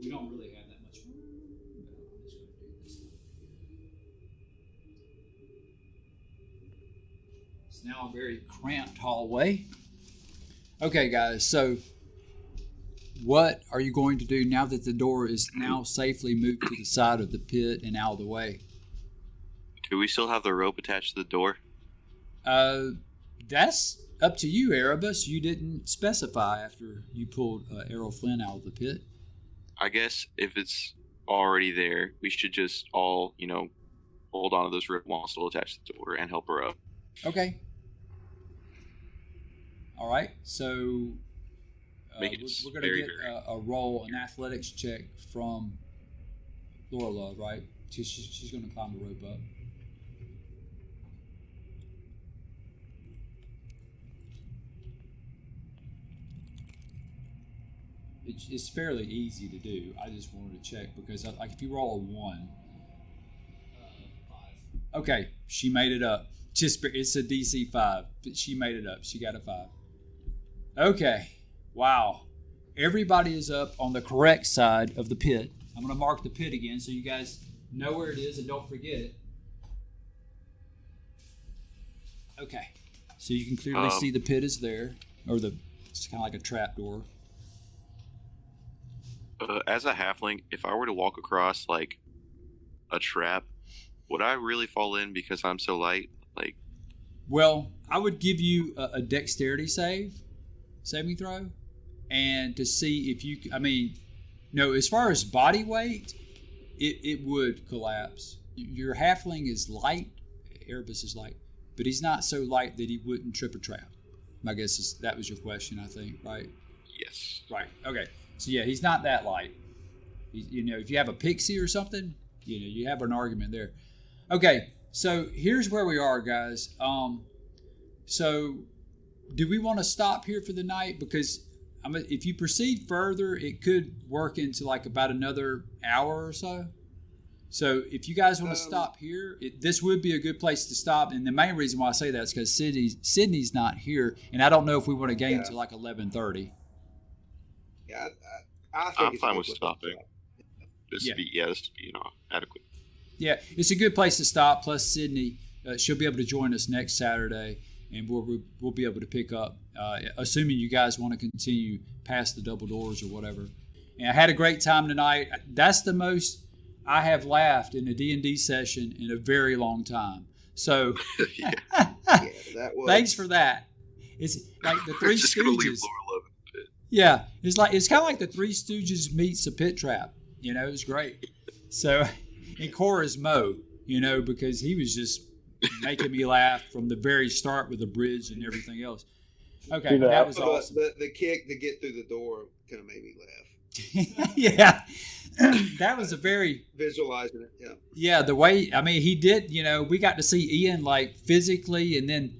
Speaker 1: we don't really have that much room. I'm just going to do this. It's now a very cramped hallway. Okay, guys. So what are you going to do now that the door is now safely moved to the side of the pit and out of the way?
Speaker 3: Do we still have the rope attached to the door?
Speaker 1: That's up to you, Erebus. You didn't specify after you pulled Errol Flynn out of the pit.
Speaker 3: I guess if it's already there, we should just all, hold on to this rope while still attached to the door and help her up.
Speaker 1: Okay. All right. So we're going to get a roll, an athletics check from Laura, right? She's going to climb the rope up. It's fairly easy to do. I just wanted to check because, like, if you roll a 1,
Speaker 6: 5.
Speaker 1: okay, she made it up. It's a DC 5, but she made it up. She got a 5. Okay, wow. Everybody is up on the correct side of the pit. I'm going to mark the pit again so you guys know where it is and don't forget it. Okay, so you can clearly see the pit is there, or the It's kind of like a trap door.
Speaker 3: As a halfling, if I were to walk across like a trap, would I really fall in because I'm so light? Like,
Speaker 1: well, I would give you a dexterity saving throw, and to see if you. I mean, no, as far as body weight, it would collapse. Your halfling is light. Erebus is light, but he's not so light that he wouldn't trip a trap. My guess is that was your question, I think, right?
Speaker 3: yes.
Speaker 1: Right. Okay. So yeah, he's not that light. If you have a pixie or something, you have an argument there. Okay. So here's where we are, guys. So do we want to stop here for the night? Because if you proceed further, it could work into like about another hour or so. So if you guys want to stop here, this would be a good place to stop. And the main reason why I say that is because Sydney's not here, and I don't know if we want to game to like 11:30.
Speaker 4: Yeah, I think
Speaker 3: I'm fine with stopping. This would be adequate.
Speaker 1: Yeah, it's a good place to stop. Plus, Sydney, she'll be able to join us next Saturday, and we'll be able to pick up, assuming you guys want to continue past the double doors or whatever. And I had a great time tonight. That's the most I have laughed in a D&D session in a very long time. So,
Speaker 4: that was...
Speaker 1: thanks for that. It's like the Three
Speaker 3: Just gonna leave
Speaker 1: Stooges.
Speaker 3: Laura Love in it.
Speaker 1: Yeah, it's kind of like the Three Stooges meets a pit trap. It was great. So, and Cora's Mo, because he was just making me laugh from the very start with the bridge and everything else. Okay, that was awesome.
Speaker 4: The kick to get through the door kind of made me laugh.
Speaker 1: Yeah, that was a very
Speaker 4: visualizing it. Yeah.
Speaker 1: Yeah, the way he did. We got to see Ian like physically, and then,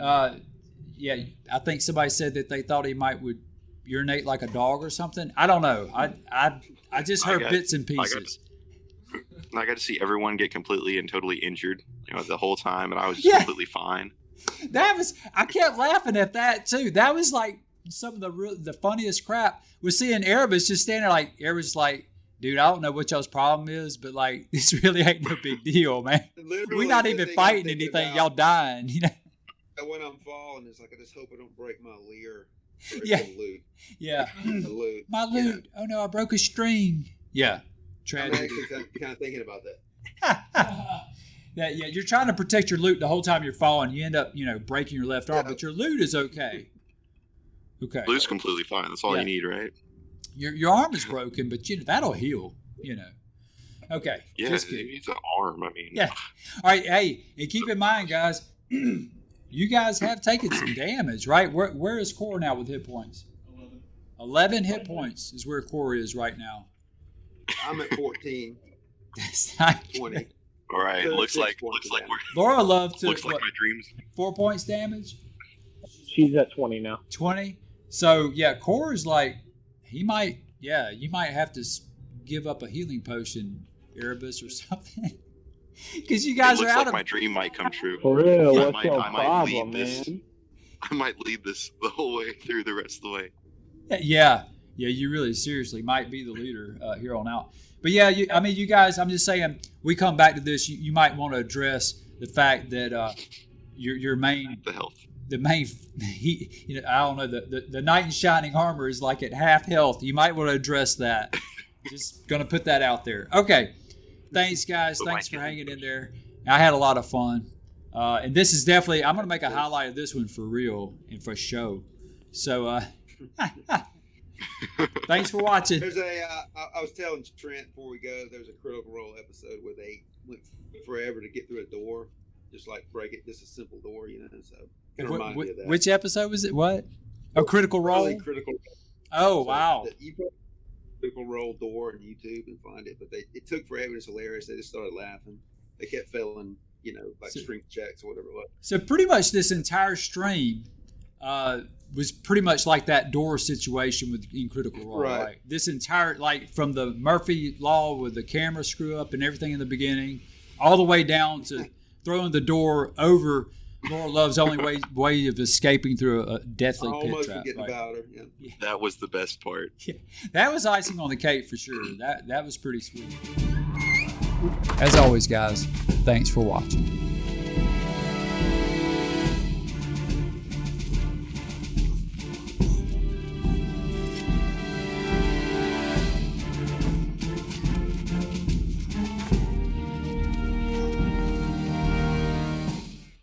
Speaker 1: I think somebody said that they thought he would urinate like a dog or something. I don't know. I just heard bits and pieces.
Speaker 3: I got to see everyone get completely and totally injured, the whole time, and I was just completely fine.
Speaker 1: I kept laughing at that too. That was like some of the funniest crap. We're seeing Erebus just standing there like, Erebus like, dude, I don't know what y'all's problem is, but like, this really ain't no big deal, man. We're not even fighting anything. Y'all dying,
Speaker 4: When I'm falling, it's like, I just hope I don't break my leer.
Speaker 1: Yeah.
Speaker 4: The loot.
Speaker 1: Yeah.
Speaker 4: The loot.
Speaker 1: My loot. Oh no, I broke a string. Yeah.
Speaker 4: I'm actually kind of thinking about that.
Speaker 1: Yeah, you're trying to protect your loot the whole time you're falling. You end up, breaking your left arm, but your loot is okay. Okay.
Speaker 3: Loot's completely fine. That's all you need, right?
Speaker 1: Your arm is broken, but that'll heal. Okay.
Speaker 3: Yeah, it needs an arm.
Speaker 1: Yeah. All right. Hey, and keep in mind, guys, you guys have taken some damage, right? Where is Core now with hit points? 11 hit points is where Core is right now.
Speaker 4: I'm at 14.
Speaker 1: That's not
Speaker 4: 20.
Speaker 3: All right. Looks like we're.
Speaker 1: Laura Love took
Speaker 3: Looks like my dreams.
Speaker 1: 4 points damage.
Speaker 2: She's at 20 now.
Speaker 1: 20. So yeah, Core is like you might have to give up a healing potion, Erebus, or something. Because you guys
Speaker 3: it
Speaker 1: are
Speaker 3: looks
Speaker 1: out
Speaker 3: like
Speaker 1: of
Speaker 3: my dream might come true.
Speaker 2: For real,
Speaker 3: Yeah,
Speaker 2: what's your problem, man?
Speaker 3: I might lead this the whole way through the rest of the way.
Speaker 1: Yeah, you really seriously might be the leader here on out. But yeah, you guys, I'm just saying, we come back to this. You might want to address the fact that your main
Speaker 3: the health.
Speaker 1: The main, I don't know, the knight in shining armor is like at half health. You might want to address that. Just gonna put that out there. Okay, thanks guys. Thanks for hanging in there. I had a lot of fun, and this is definitely. I'm gonna make a highlight of this one for real and for show. So, thanks for watching.
Speaker 4: There's I was telling Trent before we go, there's a Critical Role episode where they went forever to get through a door, just like break it, just a simple door, So kind of remind me of that.
Speaker 1: Which episode was it? What? Oh, Critical Role.
Speaker 4: Really Critical.
Speaker 1: Oh wow.
Speaker 4: You put Critical Role door on YouTube and find it, but it took forever. It's hilarious. They just started laughing. They kept failing, strength checks or whatever it was.
Speaker 1: So pretty much this entire stream was pretty much like that door situation in Critical Role. Right. This entire, from the Murphy Law with the camera screw up and everything in the beginning, all the way down to throwing the door over Laura Love's only way of escaping through a deathly pit trap.
Speaker 4: Almost forgetting about her. Yeah.
Speaker 3: That was the best part.
Speaker 1: Yeah. That was icing on the cake for sure. That was pretty sweet. As always, guys, thanks for watching.